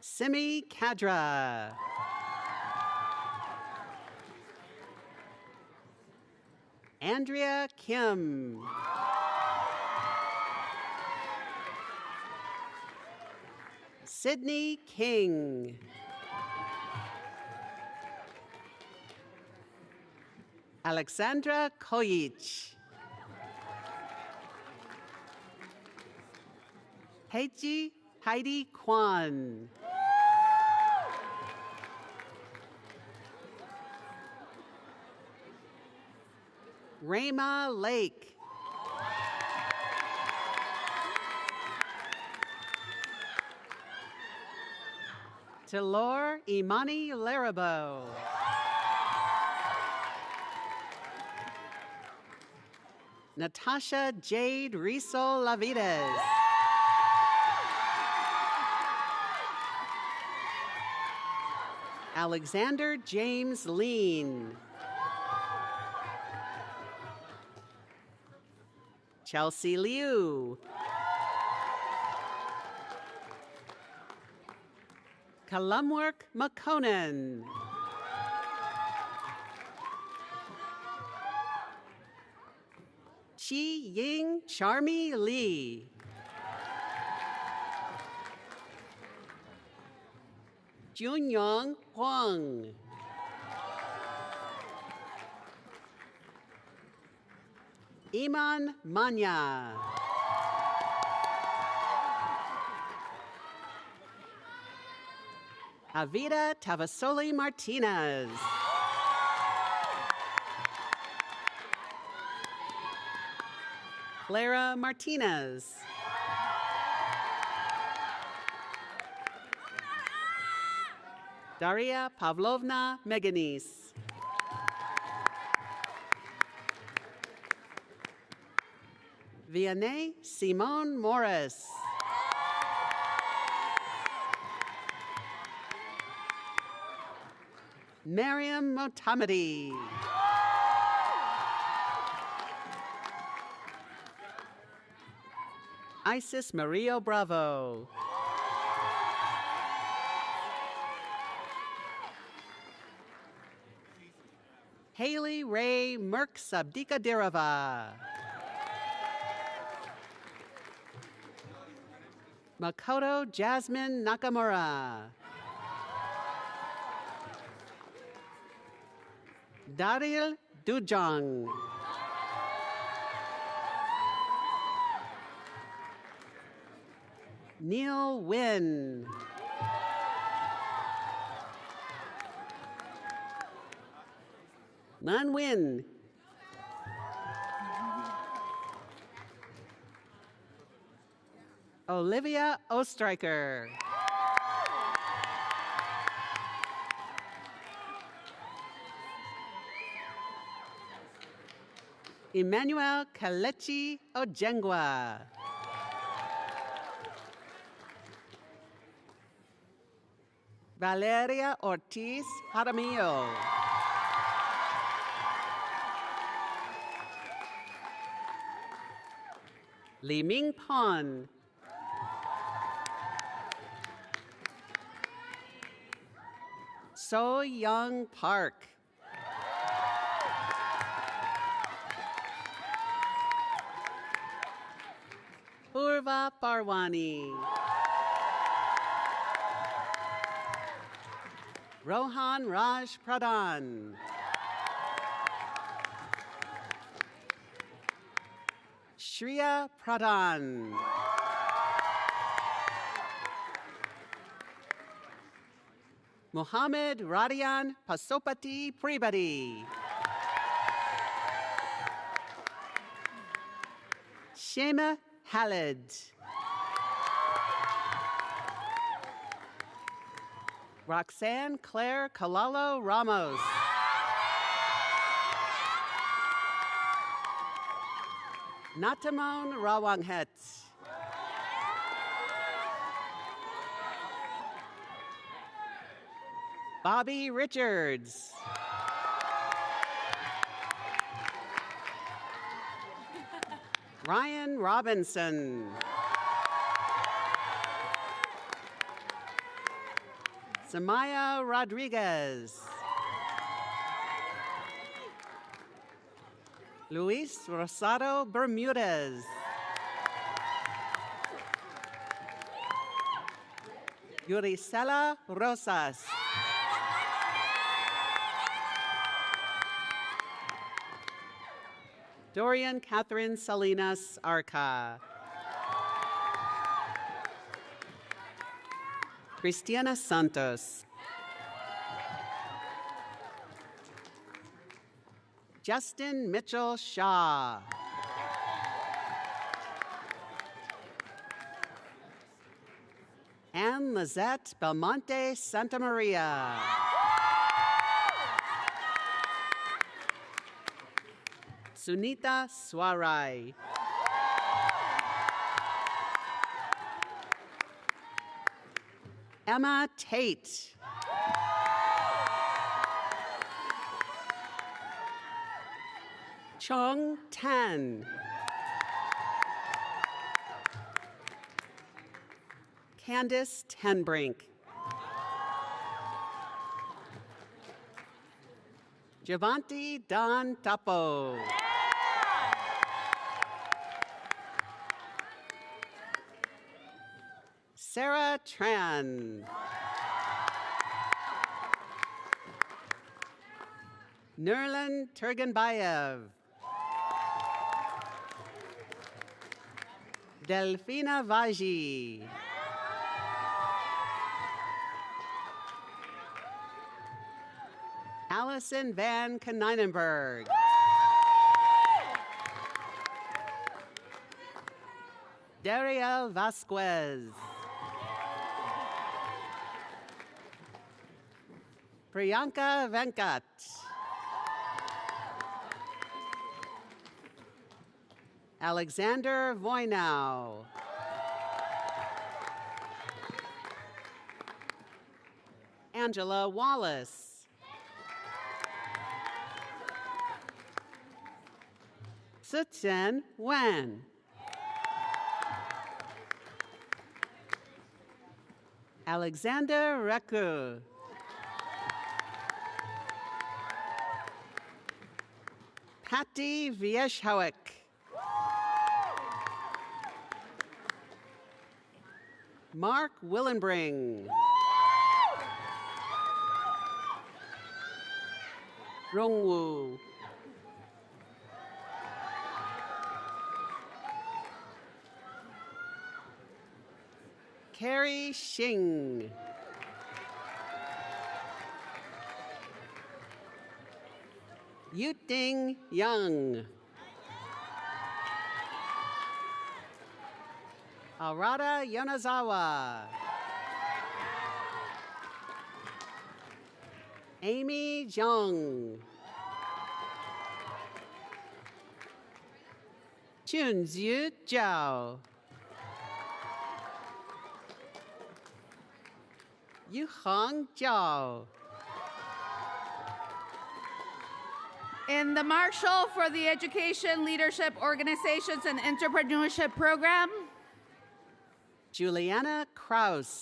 Speaker 5: Simi Kadra. Andrea Kim. Sydney King. Alexandra Koyich. Heidi Kwan. Rama Lake. Talor Imani Larabo. Natasha Jade Riso Lavides. Alexander James Lean. Chelsea Liu. Kalumwork McConan. Chi Ying Charmy Lee. Junyong Huang. Iman Manya. Avida Tavasoli Martinez. Clara Martinez. Daria Pavlovna Meganis. Vianney Simone Morris. Mariam Motamedi. Isis Mario Bravo. Haley Ray Merck Sabdika Dirava. Makoto Jasmine Nakamura. Daryl Dujong. Neil Wynn. Nan Wynn. Olivia Ostreicher. Emmanuel Kalechi Ojengwa. Valeria Ortiz Jaramillo. Li Ming Pon. So Young Park. Purva Parwani. Rohan Raj Pradhan. Shriya Pradhan. Mohammed Radian Pasopati Pribadi. Shema Khaled. Roxanne Claire Kalalo Ramos. Natamon Rawanghet. Bobby Richards. Ryan Robinson. Samaya Rodriguez. Luis Rosado Bermudez. Yuricela Rosas. Dorian Catherine Salinas Arca. Cristiana Santos. Justin Mitchell Shaw. Anne Lizette Belmonte Santa Maria. Sunita Swarai. Emma Tate. Chong Tan. Candice Tenbrink. Javanti Don Tapo. Sarah Tran. Nurlan Turganbayev. Delfina Vaji. Allison Van Kaneinenberg. Dariel Vasquez. Priyanka Venkat. Alexander Voinow. Angela Wallace. Sutsen Wen. Alexander Reku. Patty Vieshhowick. Mark Willenbring. Rongwu. Carrie Xing. Yuting Young. Arata Yonazawa. Amy Zhang. Chunzhu Zhao. Yuhang Zhao.
Speaker 4: In the Marshal for the Education, Leadership, Organizations, and Entrepreneurship Program,
Speaker 5: Juliana Kraus.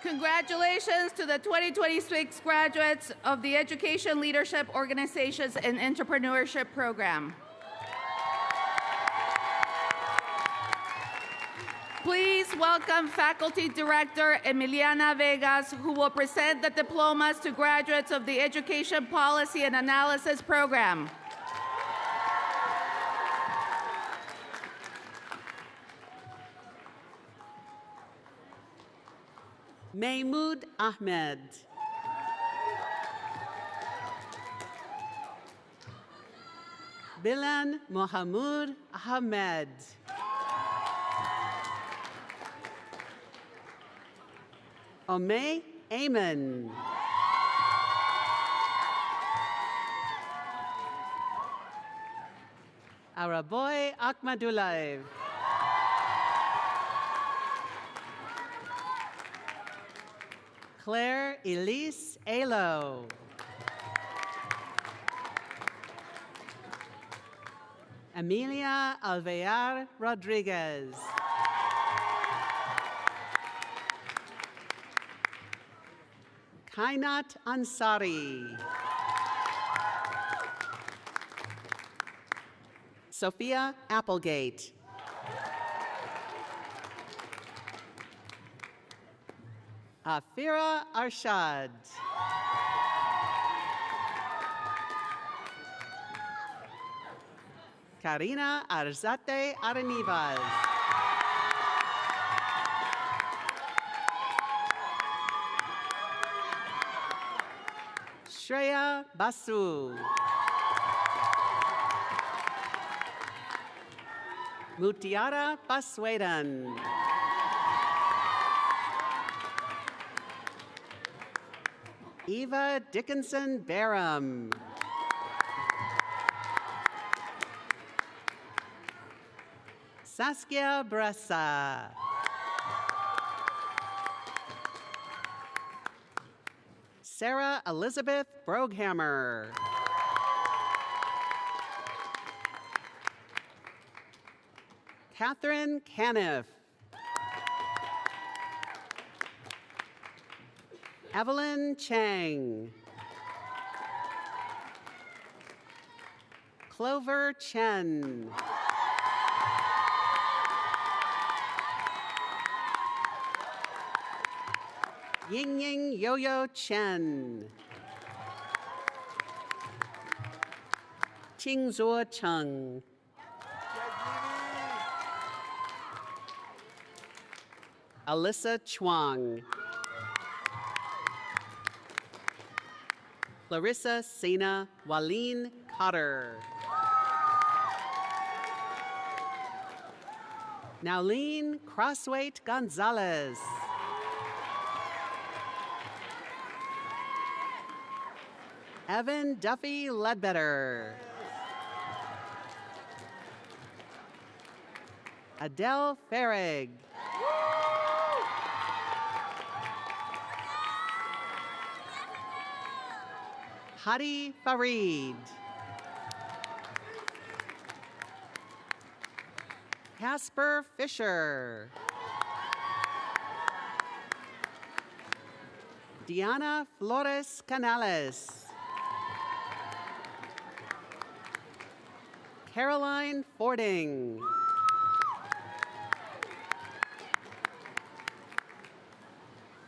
Speaker 4: congratulations to the 2026 graduates of the Education, Leadership, Organizations, and Entrepreneurship Program. Please welcome Faculty Director Emiliana Vegas, who will present the diplomas to graduates of the Education Policy and Analysis Program.
Speaker 5: Mahmoud Ahmed. Bilan Mohamud Ahmed. Omay Amen. Araboy Akmadulaev. Claire Elise Alo. Amelia Alvear Rodriguez. Kainat Ansari. Sophia Applegate. Afira Arshad. Karina Arzate Arenivas. Shreya Basu. Mutiara Baswedan. Eva Dickinson Barham. Saskia Bressa. Sarah Elizabeth Broghammer. Catherine Caniff. Evelyn Chang. Clover Chen. Ying Ying Yo-Yo Chen. Qingzuo Cheng. Alyssa Chuang. Clarissa Sena Walleen Cotter. Nowleen Crossweight Gonzalez. Evan Duffy Ledbetter. Adele Farrig. Hadi Farid. Casper Fisher. Diana Flores Canales. Caroline Fording.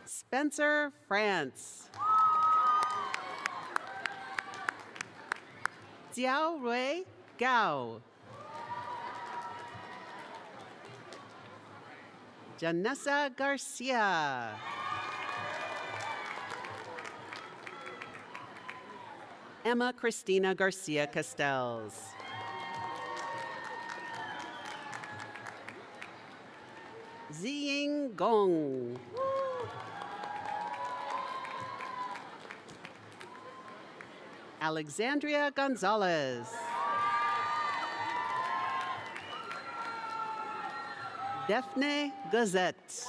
Speaker 5: Spencer France. Jiao Rui Gao. Janessa Garcia. Emma Christina Garcia Castells. Ziying Gong. Alexandria Gonzalez. Daphne Gazette.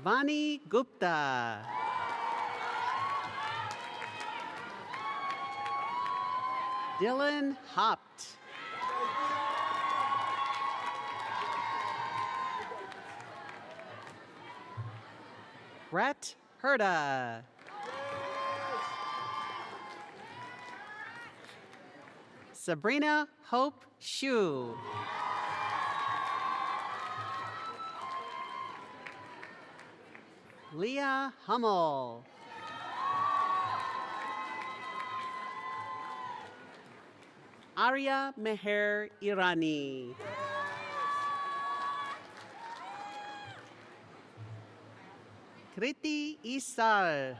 Speaker 5: Vani Gupta. Dylan Hopt. Brett Herda. Sabrina Hope Shu. Leah Hummel. Arya Meher Irani. Kriti Isar.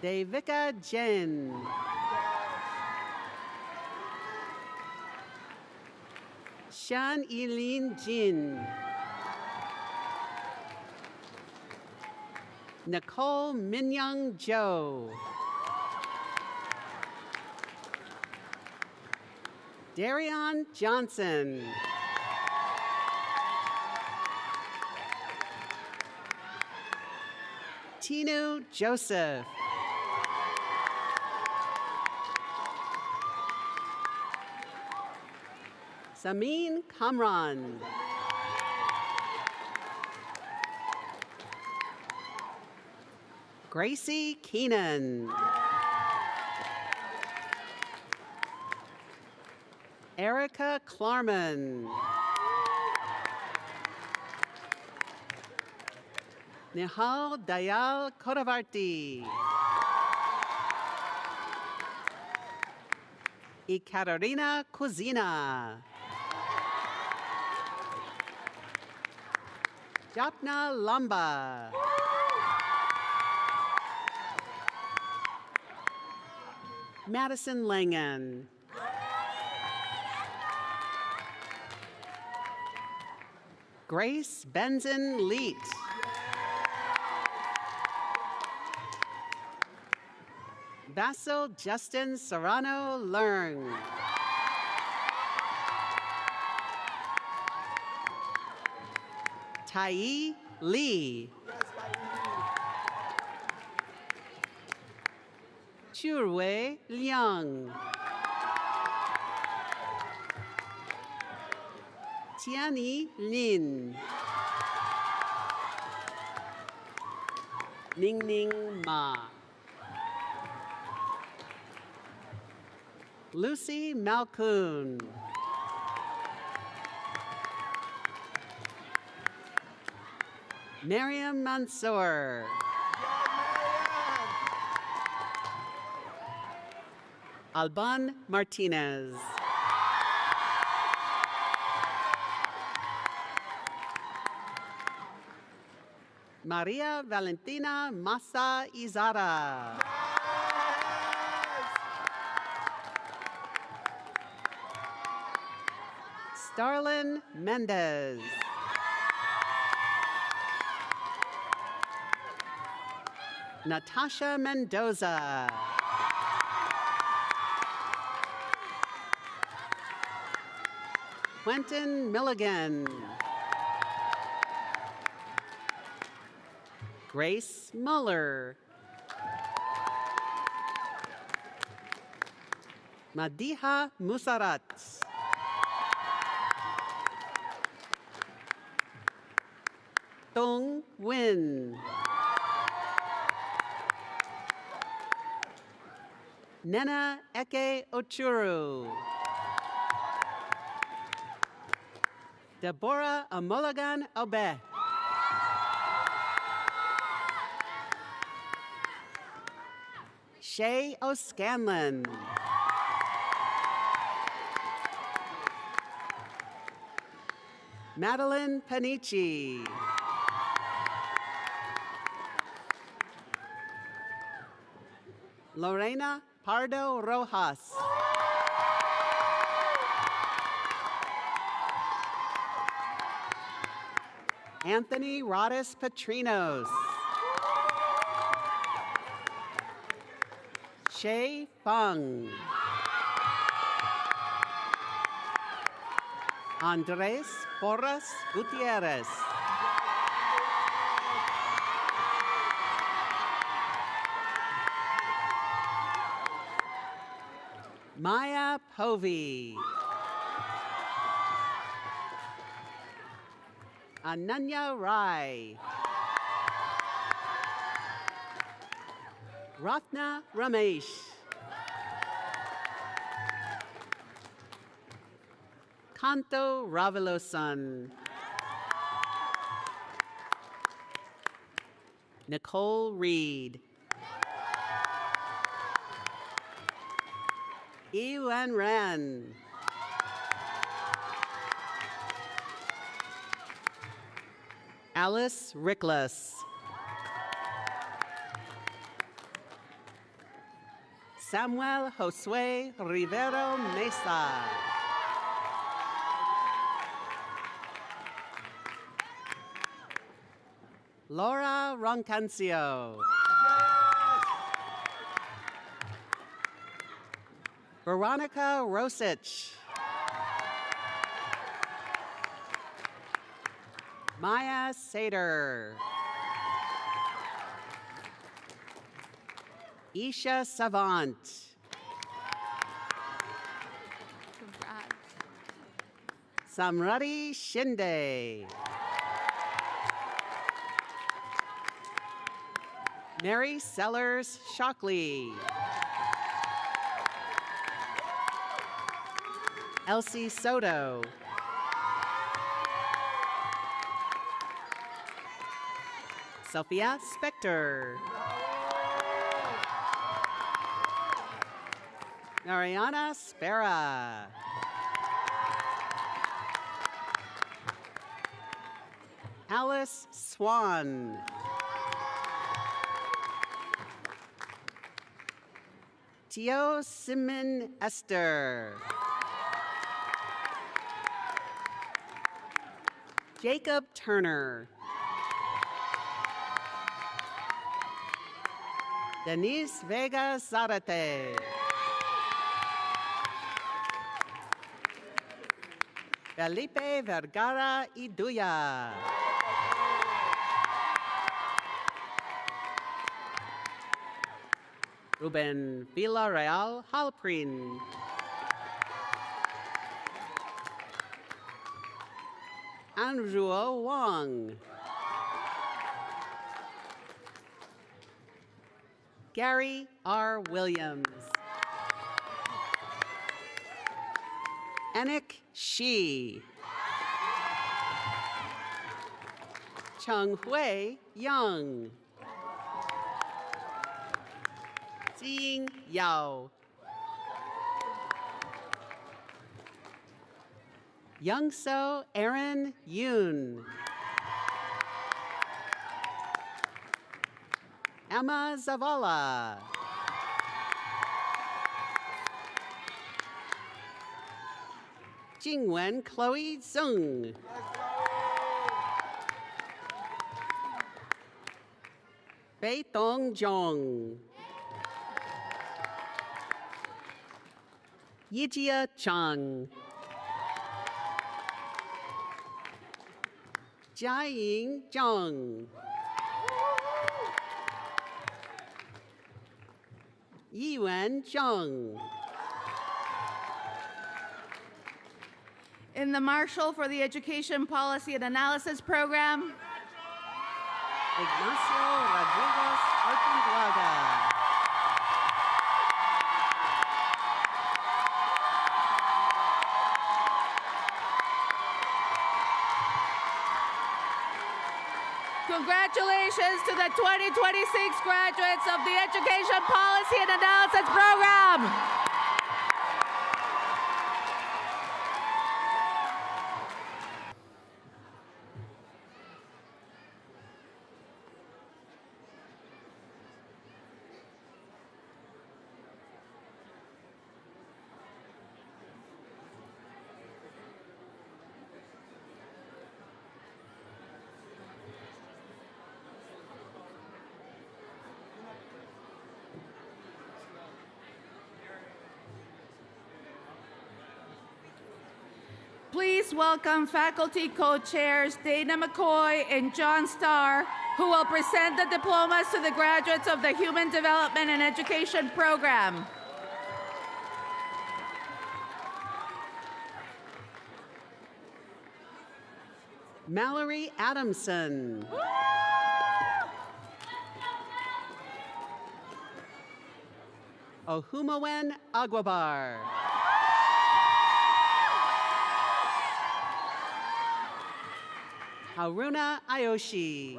Speaker 5: Devika Jain. Shan Eileen Jin. Nicole Minyoung Jo. Darion Johnson. Tinu Joseph. Samin Kamran. Gracie Keenan. Erica Klarman. Nihal Dayal Kodavarti. Ekaterina Kuzina. Japna Lamba. Madison Langan. Grace Benson Leet. Basil Justin Serrano Learn. Tai Lee. Churwei Liang. Tianyi Lin. Ningning Ma. Lucy Malkoon. Mariam Mansour. Alban Martinez. Maria Valentina Massa Izara. Starlin Mendez. Natasha Mendoza. Quentin Milligan. Grace Muller. Madiha Musarat. Dong Win. Nena Eke Ochuru. Deborah Amolagan Obe. Shay O'Scanlan. Madeline Panici. Lorena Pardo Rojas. Anthony Rodis Petrinos. Shay Fung. Andres Porras Gutierrez. Maya Povey. Ananya Rai. Ratna Ramesh. Kanto Ravilosan. Nicole Reed. Ewan Ran. Alice Rickless. Samuel Josue Rivero Mesa. Laura Roncancio. Veronica Rosich. Maya Sater. Isha Savant.
Speaker 4: Congrats.
Speaker 5: Samrati Shinde. Mary Sellers Shockley. Elsie Soto. Sophia Spector. Mariana Spera. Alice Swan. Tio Simon Esther. Jacob Turner. Denise Vega Zarate. Felipe Vergara Iduya. Ruben Villarreal Halprin. Andrew Wong. Gary R. Williams. Anik Shi. Chung Hui Young. Jing Yao. Youngso Aaron Yoon. Emma Zavala. Jingwen Chloe Zung. Bei Tong Jong. Yijia Chang. Jiaying Zhang. Yiwen Zhang.
Speaker 4: In the Marshal for the Education Policy and Analysis Program,
Speaker 5: Ignacio Rodriguez Arcundlaga.
Speaker 4: congratulations to the 2026 graduates of the Education Policy and Analysis Program. Please welcome faculty co-chairs Dana McCoy and John Starr, who will present the diplomas to the graduates of the Human Development and Education Program.
Speaker 5: Mallory Adamson. Ohumawen Aguabar. Haruna Ayoshi.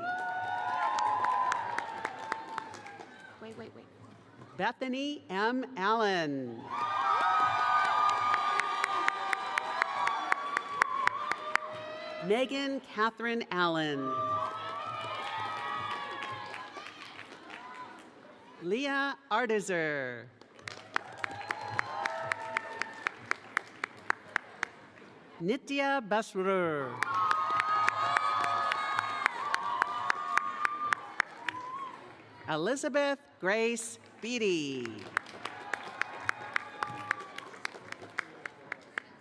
Speaker 4: Wait.
Speaker 5: Bethany M. Allen. Megan Catherine Allen. Leah Artizer. Nitya Basrur. Elizabeth Grace Beatty.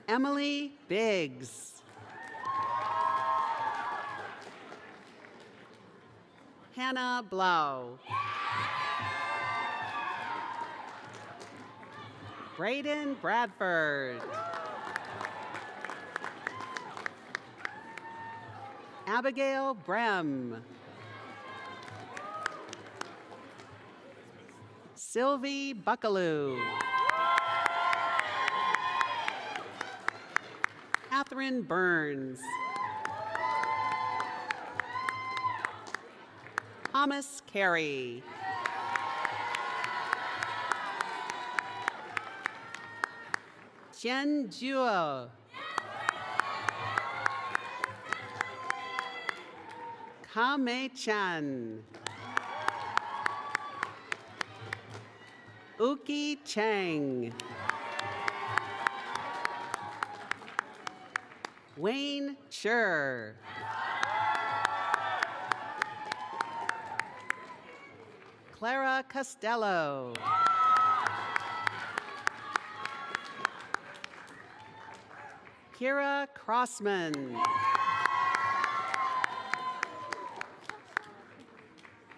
Speaker 5: Emily Biggs. Hannah Blau. Braden Bradford. Abigail Brem. Sylvie Buckaloo. Catherine Burns. Thomas Carey. Jen Jua. Kame Chan. Uki Chang. Wayne Scher. Clara Costello. Kira Crossman.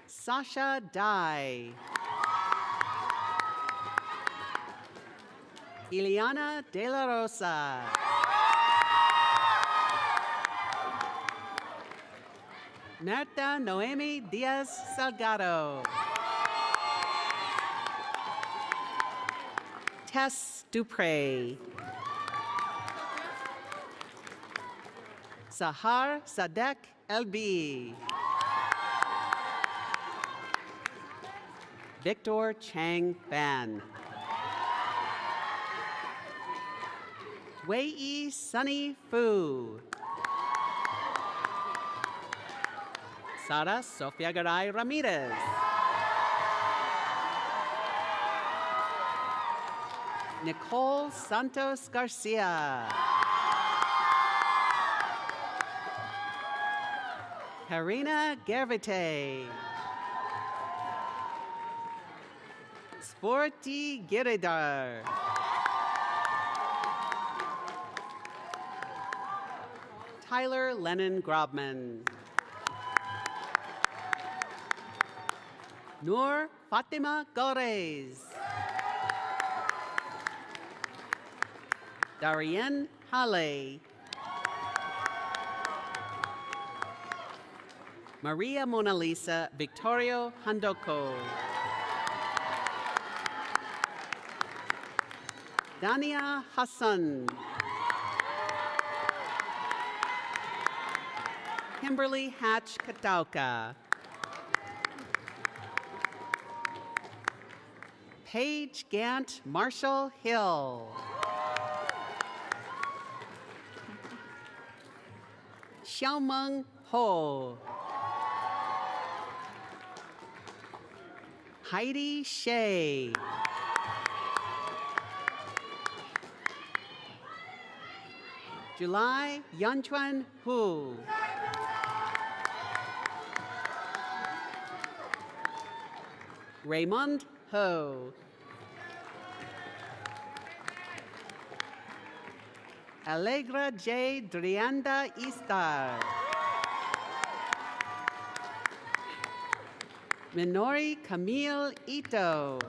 Speaker 5: Sasha Dye. Ileana De La Rosa. Marta Noemi Diaz Salgado. Tess Dupre. Sahar Sadek LB. Victor Chang Fan. Wei Sunny Fu. Sara Sofia Garay Ramirez. Nicole Santos Garcia. Karina Gervite. Sporty Giridar. Tyler Lennon Grobman. Noor Fatima Gores. Darien Hale. Maria Mona Lisa Victorio Handoko. Dania Hassan. Kimberly Hatch Katauka. Paige Gant Marshall Hill. Xiaomeng Ho. Heidi Shea. July Yanchuan Hu. Raymond Ho. Allegra J. Drianda Istar. Minori Camille Ito.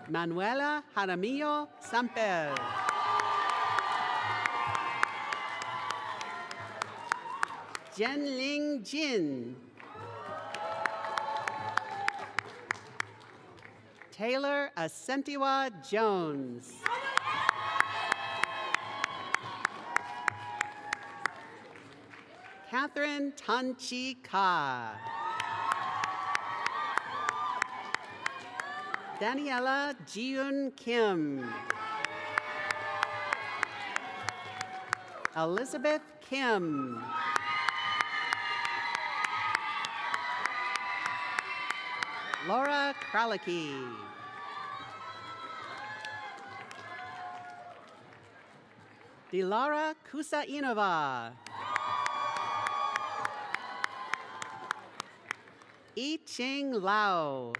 Speaker 5: Manuela Jaramillo Samper. Jenling Jin. Taylor Asentiwa Jones. Catherine Tanchi Ka. Daniela Jiun Kim. Elizabeth Kim. Laura Kralicki. Dilara Kusainova. Yi-Ching Lau.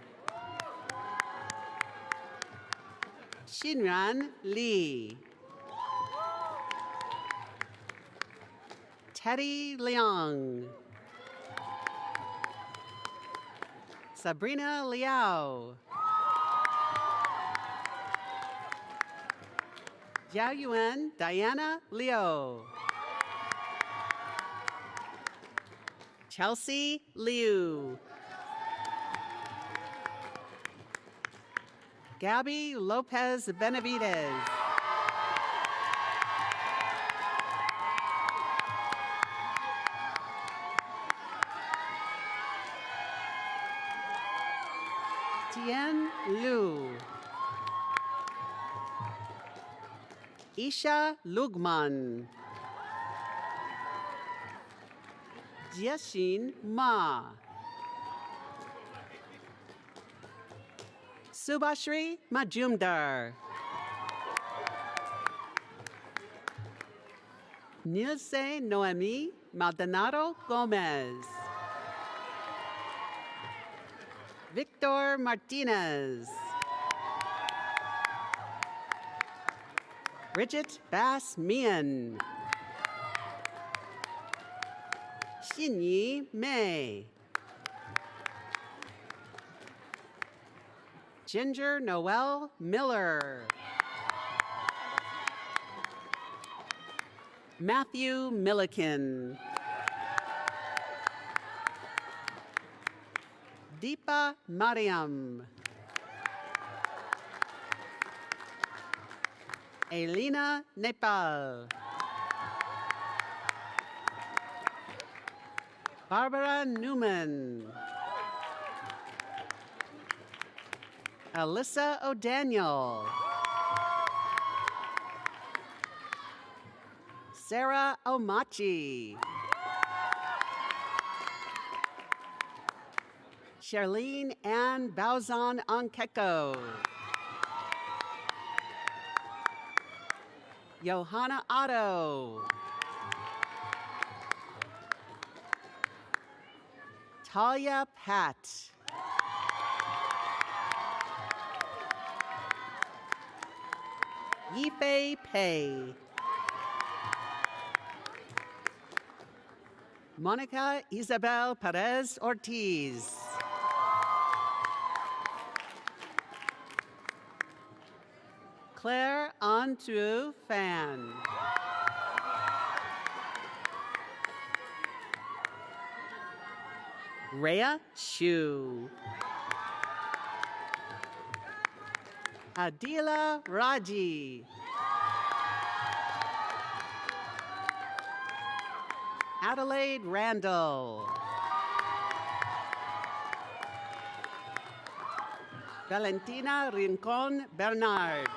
Speaker 5: Xinran Li. Teddy Leong. Sabrina Liao. Jiao Yuan Diana Liu. Chelsea Liu. Gabby Lopez Benavides. Tien Lu. Isha Lugman. Jiexin Ma. Subashri Majumdar. Nilce Noemi Maldonado Gomez. Victor Martinez. Bridget Bass Mian. Xinyi Mei. Ginger Noel Miller. Matthew Milliken. Deepa Mariam. Elena Nepal. Barbara Newman. Alyssa O'Daniel. Sarah Omachi. Charlene Ann Bauzon Onkeko. Johanna Otto. Talia Pat. Yifei Pei. Monica Isabel Perez Ortiz. Claire Antu Fan. Rhea Shu. Adila Raji. Adelaide Randall. Valentina Rincon Bernard.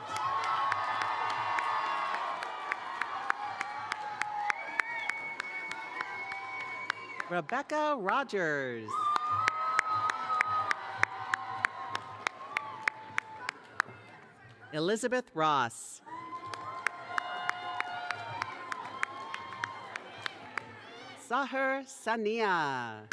Speaker 5: Rebecca Rogers. Elizabeth Ross. Sahar Sania.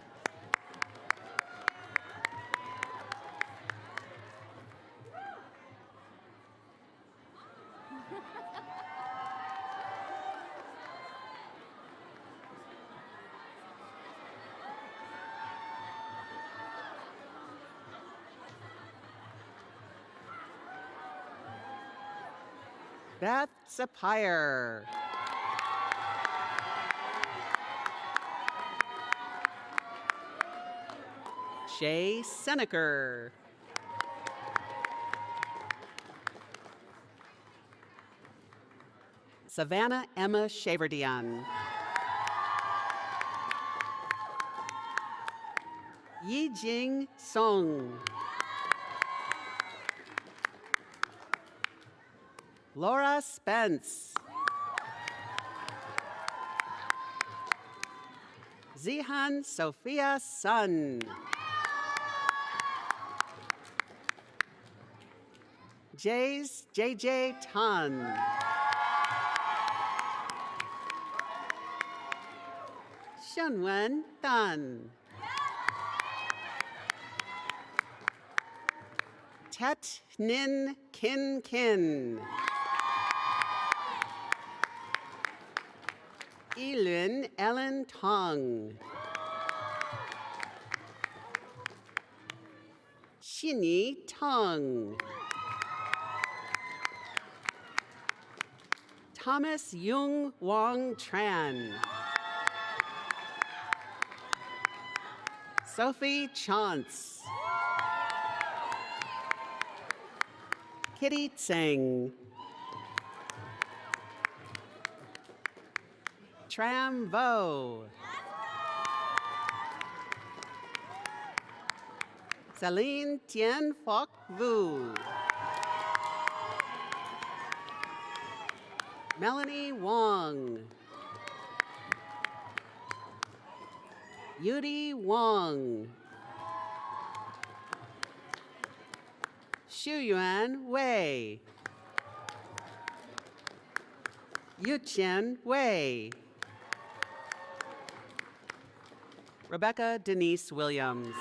Speaker 5: Beth Sapire. Shay Seneker. Savannah Emma Shaverdian. Yijing Song. Laura Spence. Zihan Sophia Sun. Jays JJ Tan. Shunwen Tan. Tet Nin Kin Kin. Ilun Ellen Tong. Shini Tong. Thomas Yung Wong Tran. Sophie Chance. Kitty Tseng. Tram Vo. Celine Tien Phoc Vu. Melanie Wong. Yudi Wong. Shuyuan Wei. Yuqian Wei. Rebecca Denise Williams.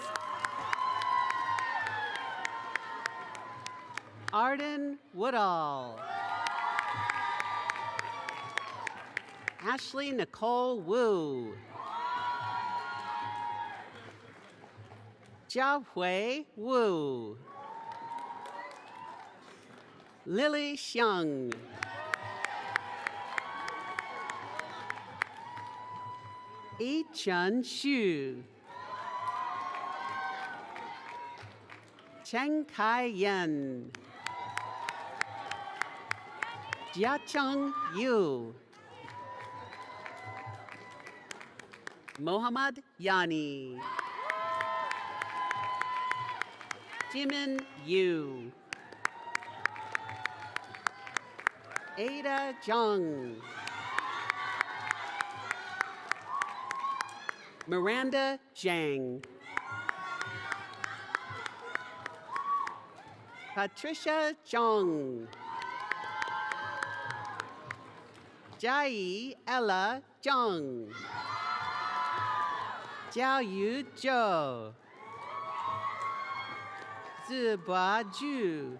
Speaker 5: Arden Woodall. Ashley Nicole Wu. Jiahui Wu. Lily Xiang. Yichun Xu. Chen Kai Yen. Jiacheng Yu. Mohammad Yani. Jimin Yu. Ada Zhang. Miranda Zhang. Patricia Zhang. Jai Ella Zhang. Jiao Yu Zhou. Zibua Zhu.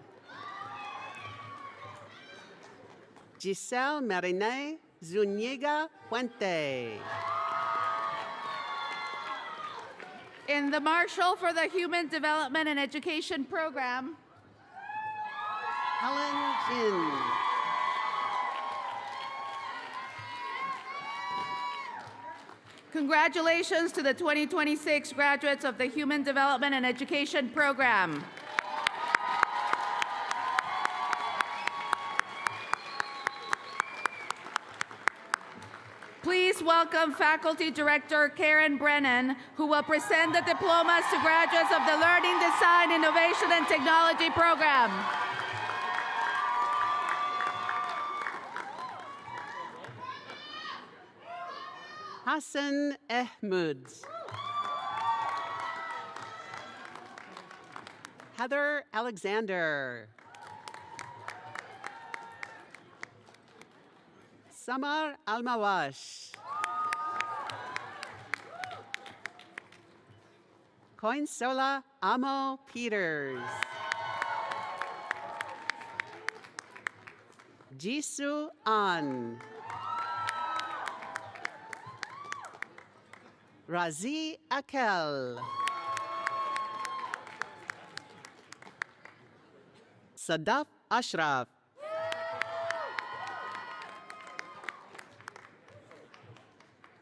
Speaker 5: Giselle Marine Zuniga Puente.
Speaker 4: In the Marshal for the Human Development and Education Program,
Speaker 5: Helen Jin.
Speaker 4: congratulations to the 2026 graduates of the Human Development and Education Program. Please welcome Faculty Director Karen Brennan, who will present the diplomas to graduates of the Learning, Design, Innovation, and Technology Program.
Speaker 5: Hassan Ahmed. Heather Alexander. Samar Almawash. Coinsola Amo Peters. Jisoo An. Razi Akel. Sadaf Ashraf.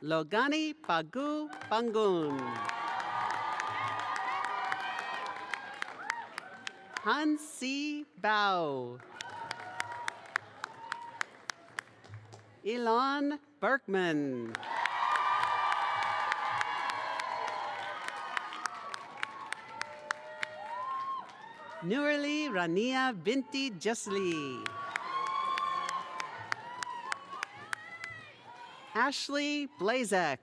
Speaker 5: Logani Pagu Pangun. Hansi Bao. Elon Berkman. Nurli Rania Binti Jasli. Ashley Blazek.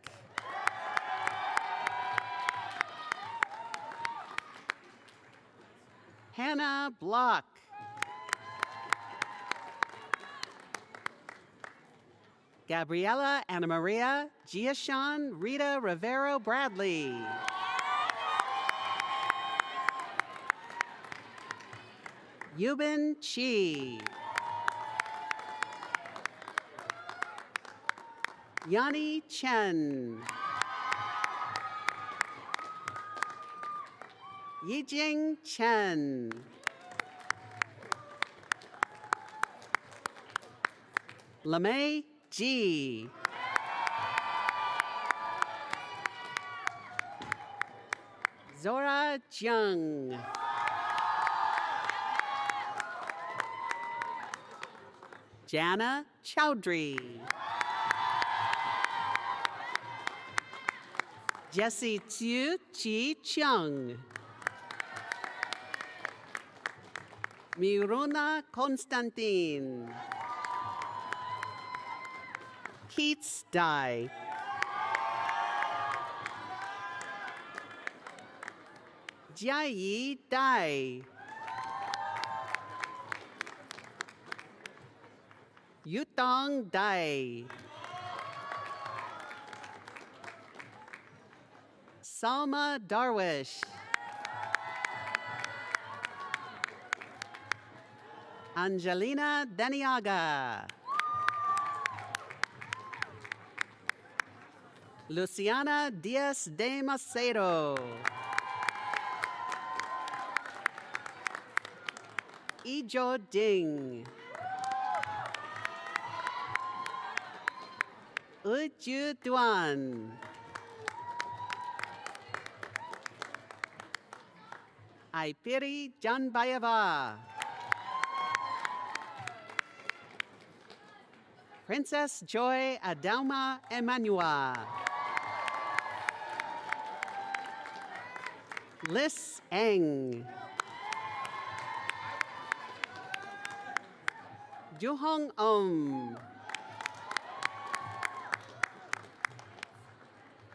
Speaker 5: Hannah Block. Gabriela Ana Maria Giashan Rita Rivero Bradley. Yubin Chi. Yanni Chen. Yijing Chen. Lamei Ji. Zora Jiang. Jana Chowdhury. Jessie Tzu Chi Chung. Miruna Konstantin. Keats Dai. Jiayi Dai. Yutong Dai. Salma Darwish. Angelina Daniaga. Luciana Diaz de Macedo. Ijo Ding. Uju Duan. Aipiri Janbayeva. Princess Joy Adauma Emmanuel. Liz Eng. Juhong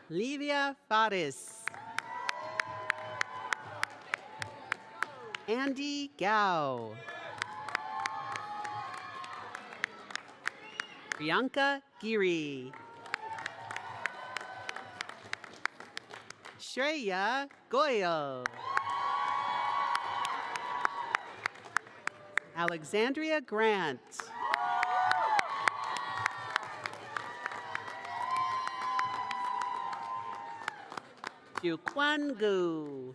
Speaker 5: Livia Faris. Andy Gao. Priyanka Giri. Shreya Goyal. Alexandria Grant. Yuquan Gu.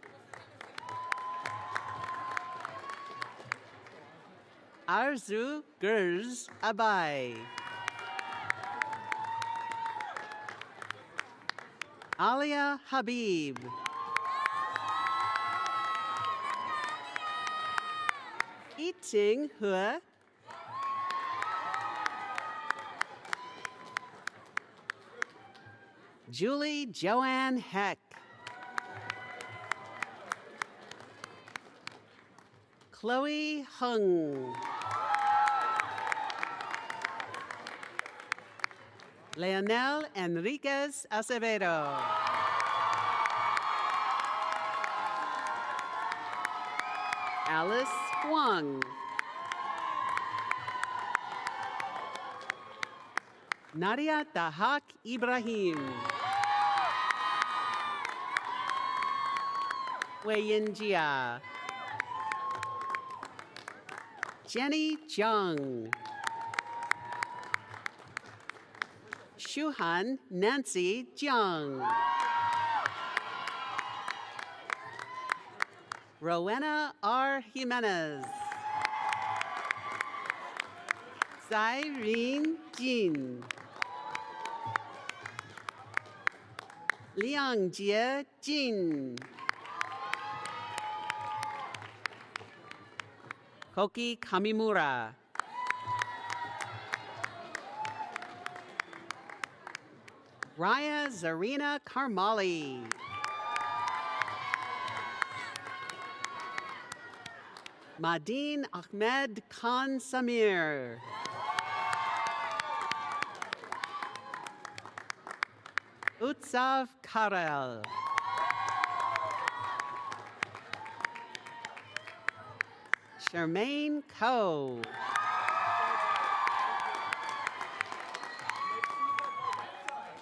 Speaker 5: Arzu Gers Abai. Alia Habib. Yiting He. Julie Joanne Heck. Chloe Hung. Leonel Enriquez Acevedo. Alice Huang. Nadia Dahak Ibrahim. Weiyin Jia. Jenny Zhang. Shuhan Nancy Jiang. Rowena R. Jimenez. Zyrene Jin. Liang Jie Jin. Koki Kamimura. Raya Zarina Karmali. Madin Ahmed Khan Samir. Utsav Karel. Charmaine Coe.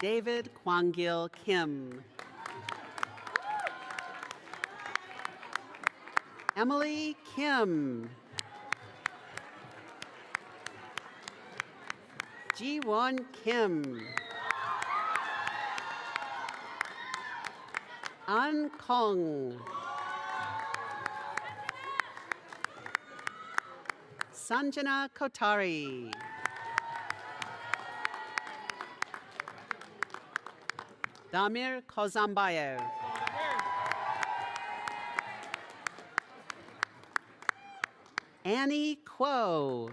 Speaker 5: David Kwangil Kim. Emily Kim. Ji-won Kim. An Kong. Sanjana Kotari. Damir Kozambayev. Annie Kuo.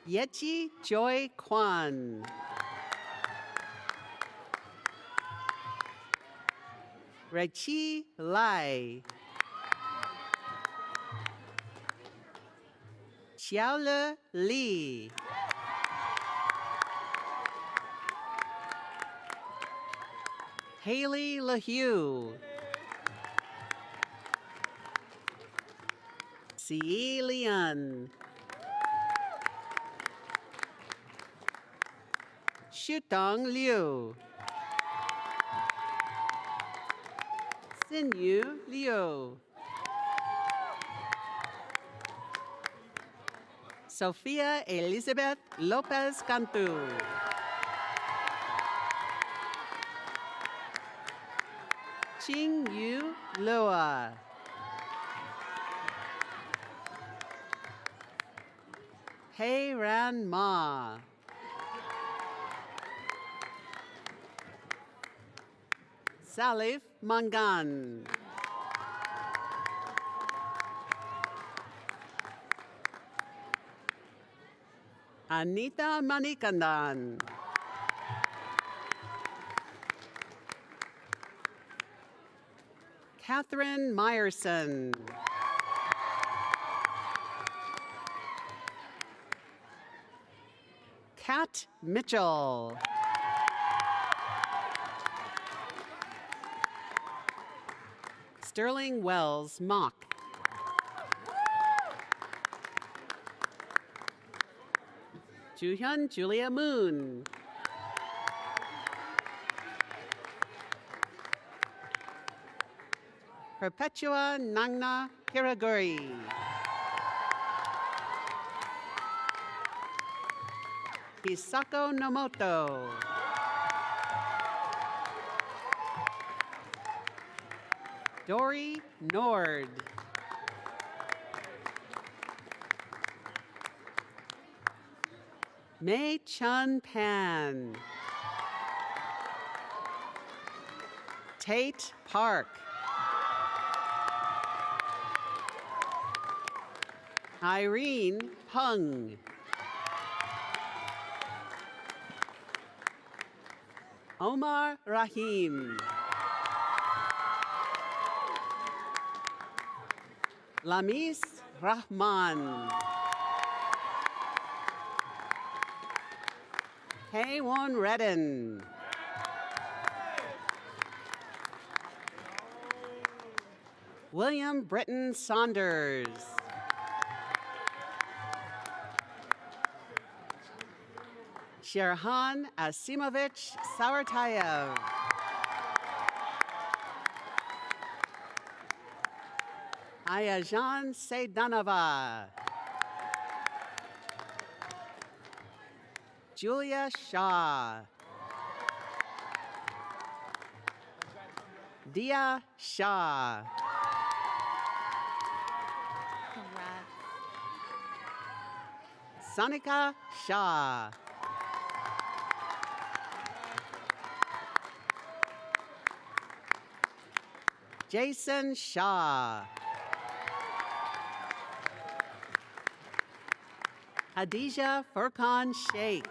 Speaker 5: Yechi Joy Kwan. Rechi Lai. Xiaole Li. Haley LaHue. Si Lian. Shutong Liu. Xinyu Liu. Sofia Elizabeth Lopez Cantu. Ching Yu Lua. Hei Ran Ma. Salif Mangan. Anita Manikandan. Catherine Meyerson. Kat Mitchell. Sterling Wells Mock. Juhyun Julia Moon. Perpetua Nangna Hiraguri. Hisako Nomoto. Dory Nord. Mei Chun Pan. Tate Park. Irene Hung. Omar Rahim. Lamis Rahman. Haewon Redden. William Britton Saunders. Sherhan Asimovich Saurtayev. Ayajan Seydanova. Julia Shah. Dia Shah. Sonika Shah. Jason Shah. Hadija Furkan Sheikh.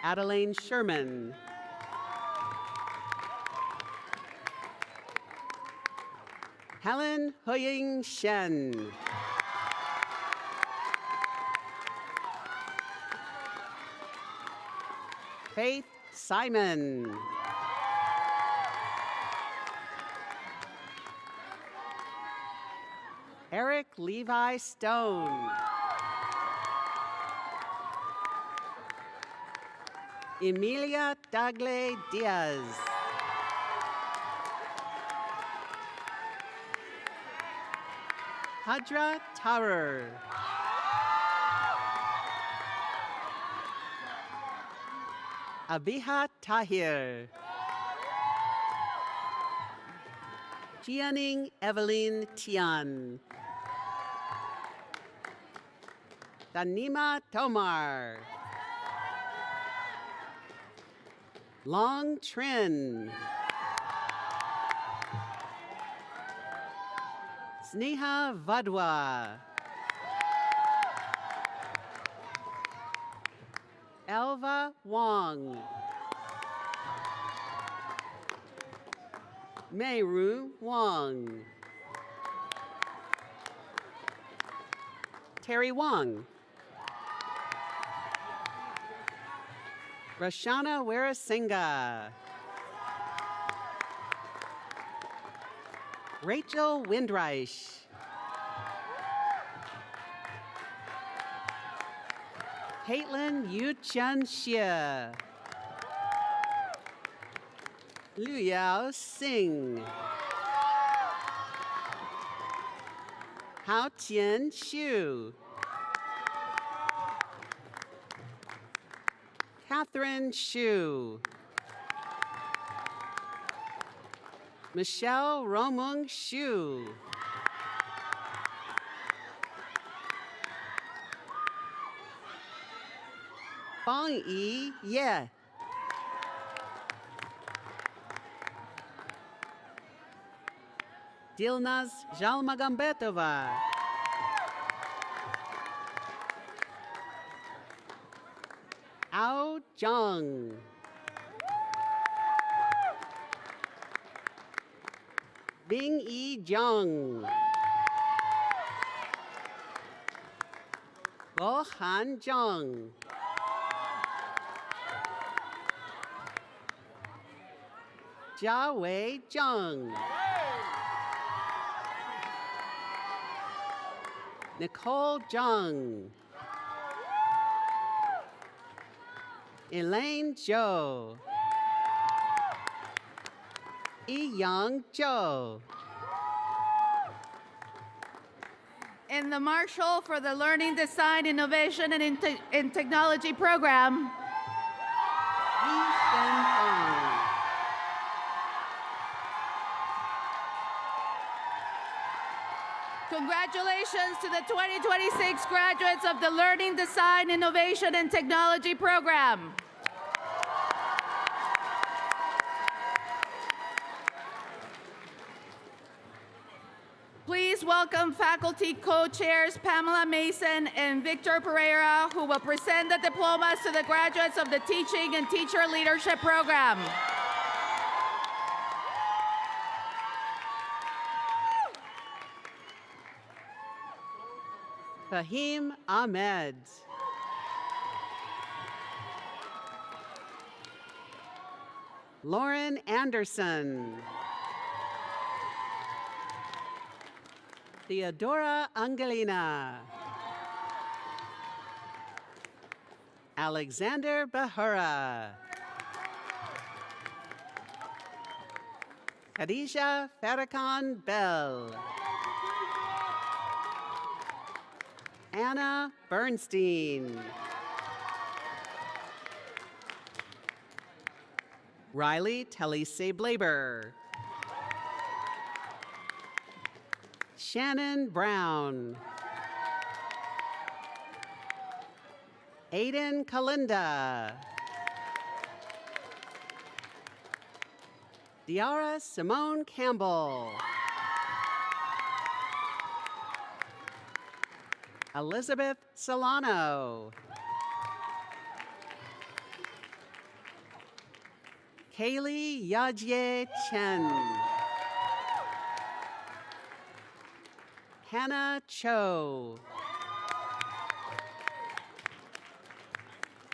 Speaker 5: Adeline Sherman. Helen Huying Shen. Faith Simon. Eric Levi Stone. Emilia Dagle Diaz. Hadra Tarer. Abiha Tahir. Jianing Evelyn Tian. Tanima Tomar. Long Trin. Sneha Vadwa. Elva Wong. Meiru Wong. Terry Wong. Rashana Werasinga. Rachel Windreich. Caitlin Yuchun Xie. Liu Yao Singh. Hao Tian Xu. Catherine Xu. Michelle Romung Xu. Fang Yi Ye. Dilnaz Zhalmagambetova. Ao Zhang. Bing Yi Zhang. Bo Han Zhang. Jia Wei Zhang. Nicole Zhang. Elaine Zhou. Yi-Yang Zhou.
Speaker 4: In the Marshall for the Learning, Design, Innovation, and Technology program,
Speaker 5: Yi Shen Fong.
Speaker 4: congratulations to the 2026 graduates of the Learning, Design, Innovation, and Technology program. Please welcome faculty co-chairs Pamela Mason and Victor Pereira, who will present the diplomas to the graduates of the Teaching and Teacher Leadership program.
Speaker 5: Fahim Ahmed. Lauren Anderson. Theodora Angelina. Alexander Bahura. Khadija Farrakhan Bell. Anna Bernstein. Riley Telise Blaber. Shannon Brown. Aiden Kalinda. Diara Simone Campbell. Elizabeth Solano. Kaylee Yajie Chen. Hannah Cho.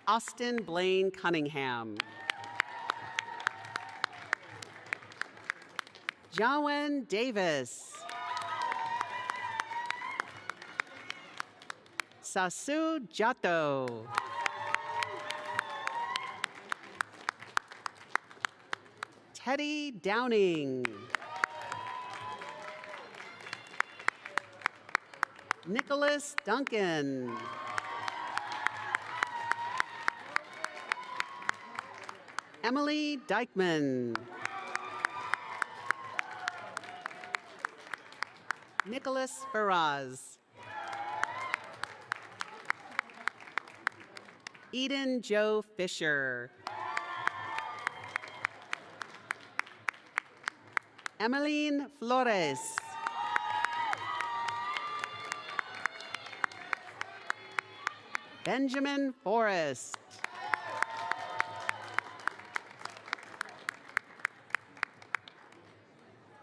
Speaker 5: Austin Blaine Cunningham. Jawen Davis. Sasu Jato. Teddy Downing. Nicholas Duncan. Emily Dykeman. Nicholas Faraz. Eden Joe Fisher. Emmeline Flores. Benjamin Forrest.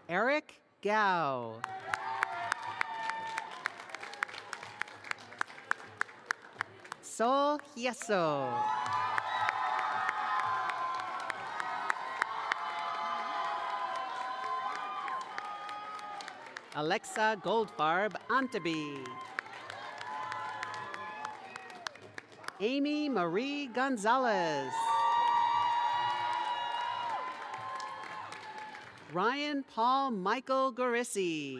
Speaker 5: Eric Gao. Sol Yeso. Alexa Goldfarb Antaby. Amy Marie Gonzalez. Ryan Paul Michael Gorissi.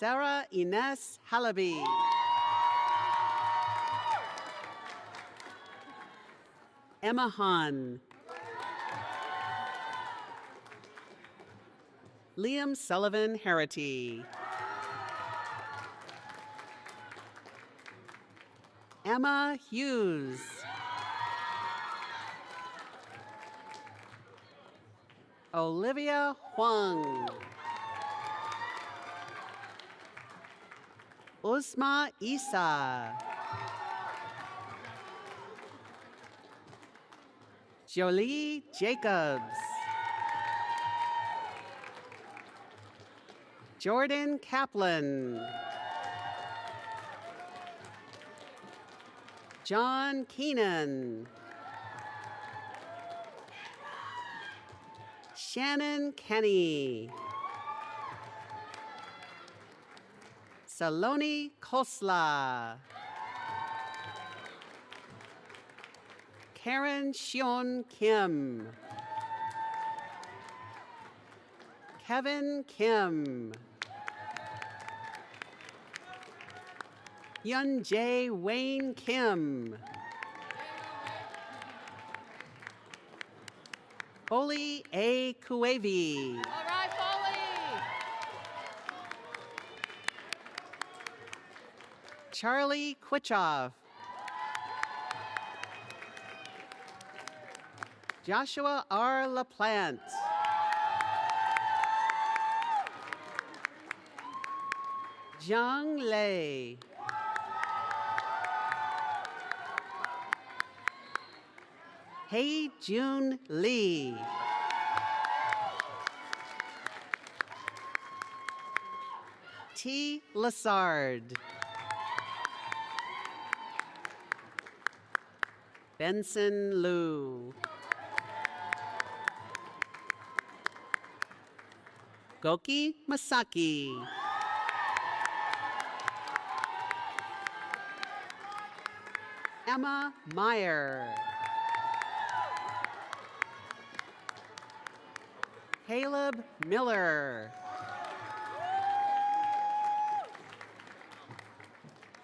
Speaker 5: Sarah Ines Halaby. Emma Hahn. Liam Sullivan Harity. Emma Hughes. Olivia Huang. Uzma Isa. Jolie Jacobs. Jordan Kaplan. John Keenan. Shannon Kenny. Saloni Kosla. Karen Shion Kim. Kevin Kim. Yun Jae Wayne Kim. Foley A. Kuevi.
Speaker 4: All right, Foley.
Speaker 5: Charlie Kwichoff. Joshua R. LaPlante. Zhang Lei. Hei Jun Lee. T. Lassard. Benson Liu. Goki Masaki. Emma Meyer. Caleb Miller.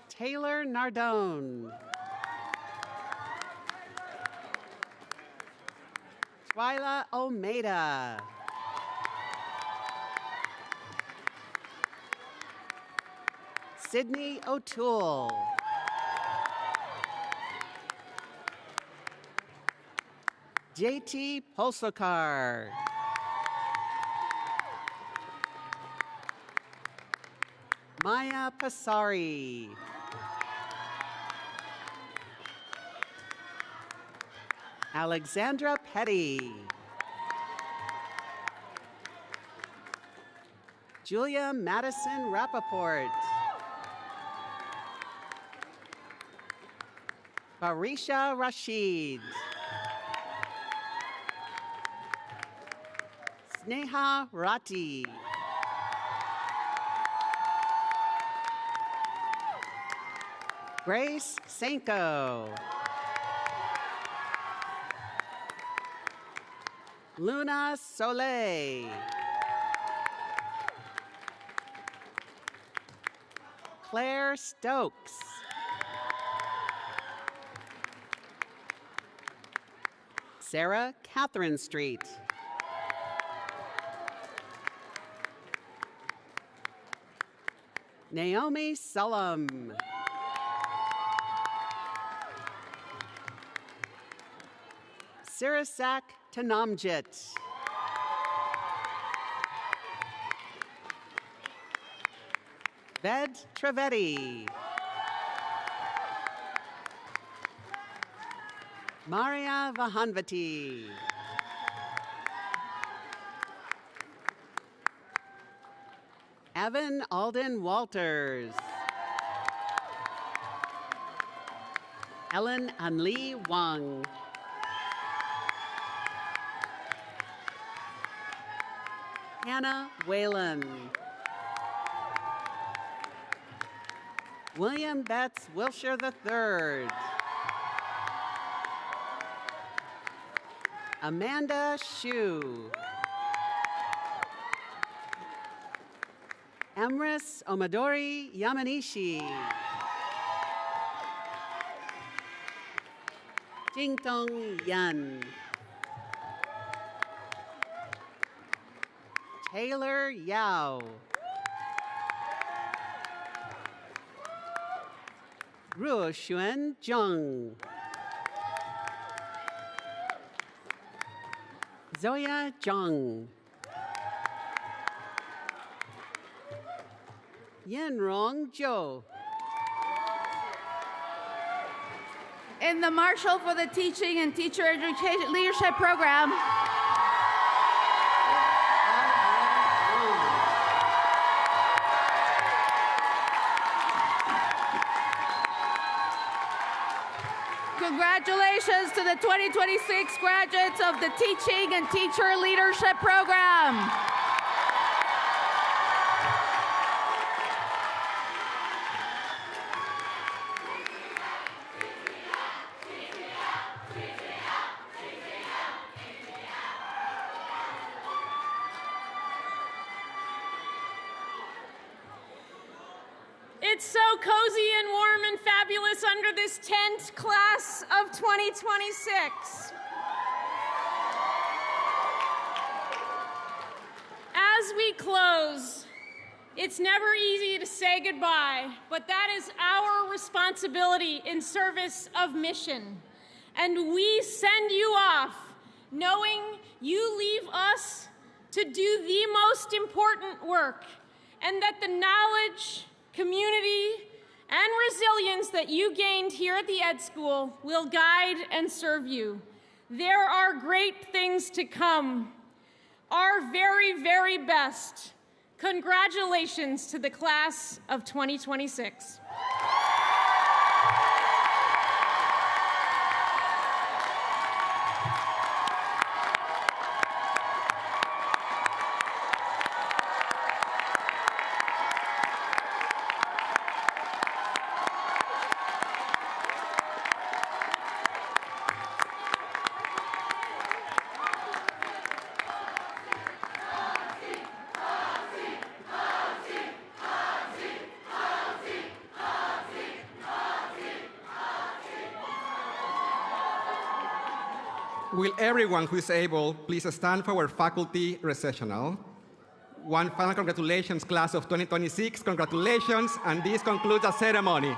Speaker 5: Taylor Nardone. Twyla Almeida. Sydney O'Toole. JT Polsokar. Maya Pasari. Alexandra Petty. Julia Madison Rappaport. Barisha Rashid. Sneha Rati. Grace Senko. Luna Soleil. Claire Stokes. Sarah Catherine Street. Naomi Sullum. Sirisak Tanamjit. Ved Trevetti. Maria Vahanvati. Evan Alden Walters. Ellen Anli Wang. Hannah Whalen. William Betts Wilshire III. Amanda Shu. Emrys Omadori Yamanishi. Jingtong Yan. Taylor Yao. Ruo Xuan Zheng. Zoya Zhang. Yenrong Zhou.
Speaker 4: In the Marshal for the Teaching and Teacher Education Leadership Program, congratulations to the 2026 graduates of the Teaching and Teacher Leadership Program.
Speaker 3: It's so cozy and warm and fabulous under this tent, class of 2026. As we close, it's never easy to say goodbye, but that is our responsibility in service of mission. And we send you off knowing you leave us to do the most important work, and that the knowledge, community, and resilience that you gained here at the Ed School will guide and serve you. There are great things to come. Our very, very best. Congratulations to the class of 2026.
Speaker 2: Will everyone who is able please stand for our faculty recessional? One final congratulations, class of 2026. Congratulations, and this concludes the ceremony.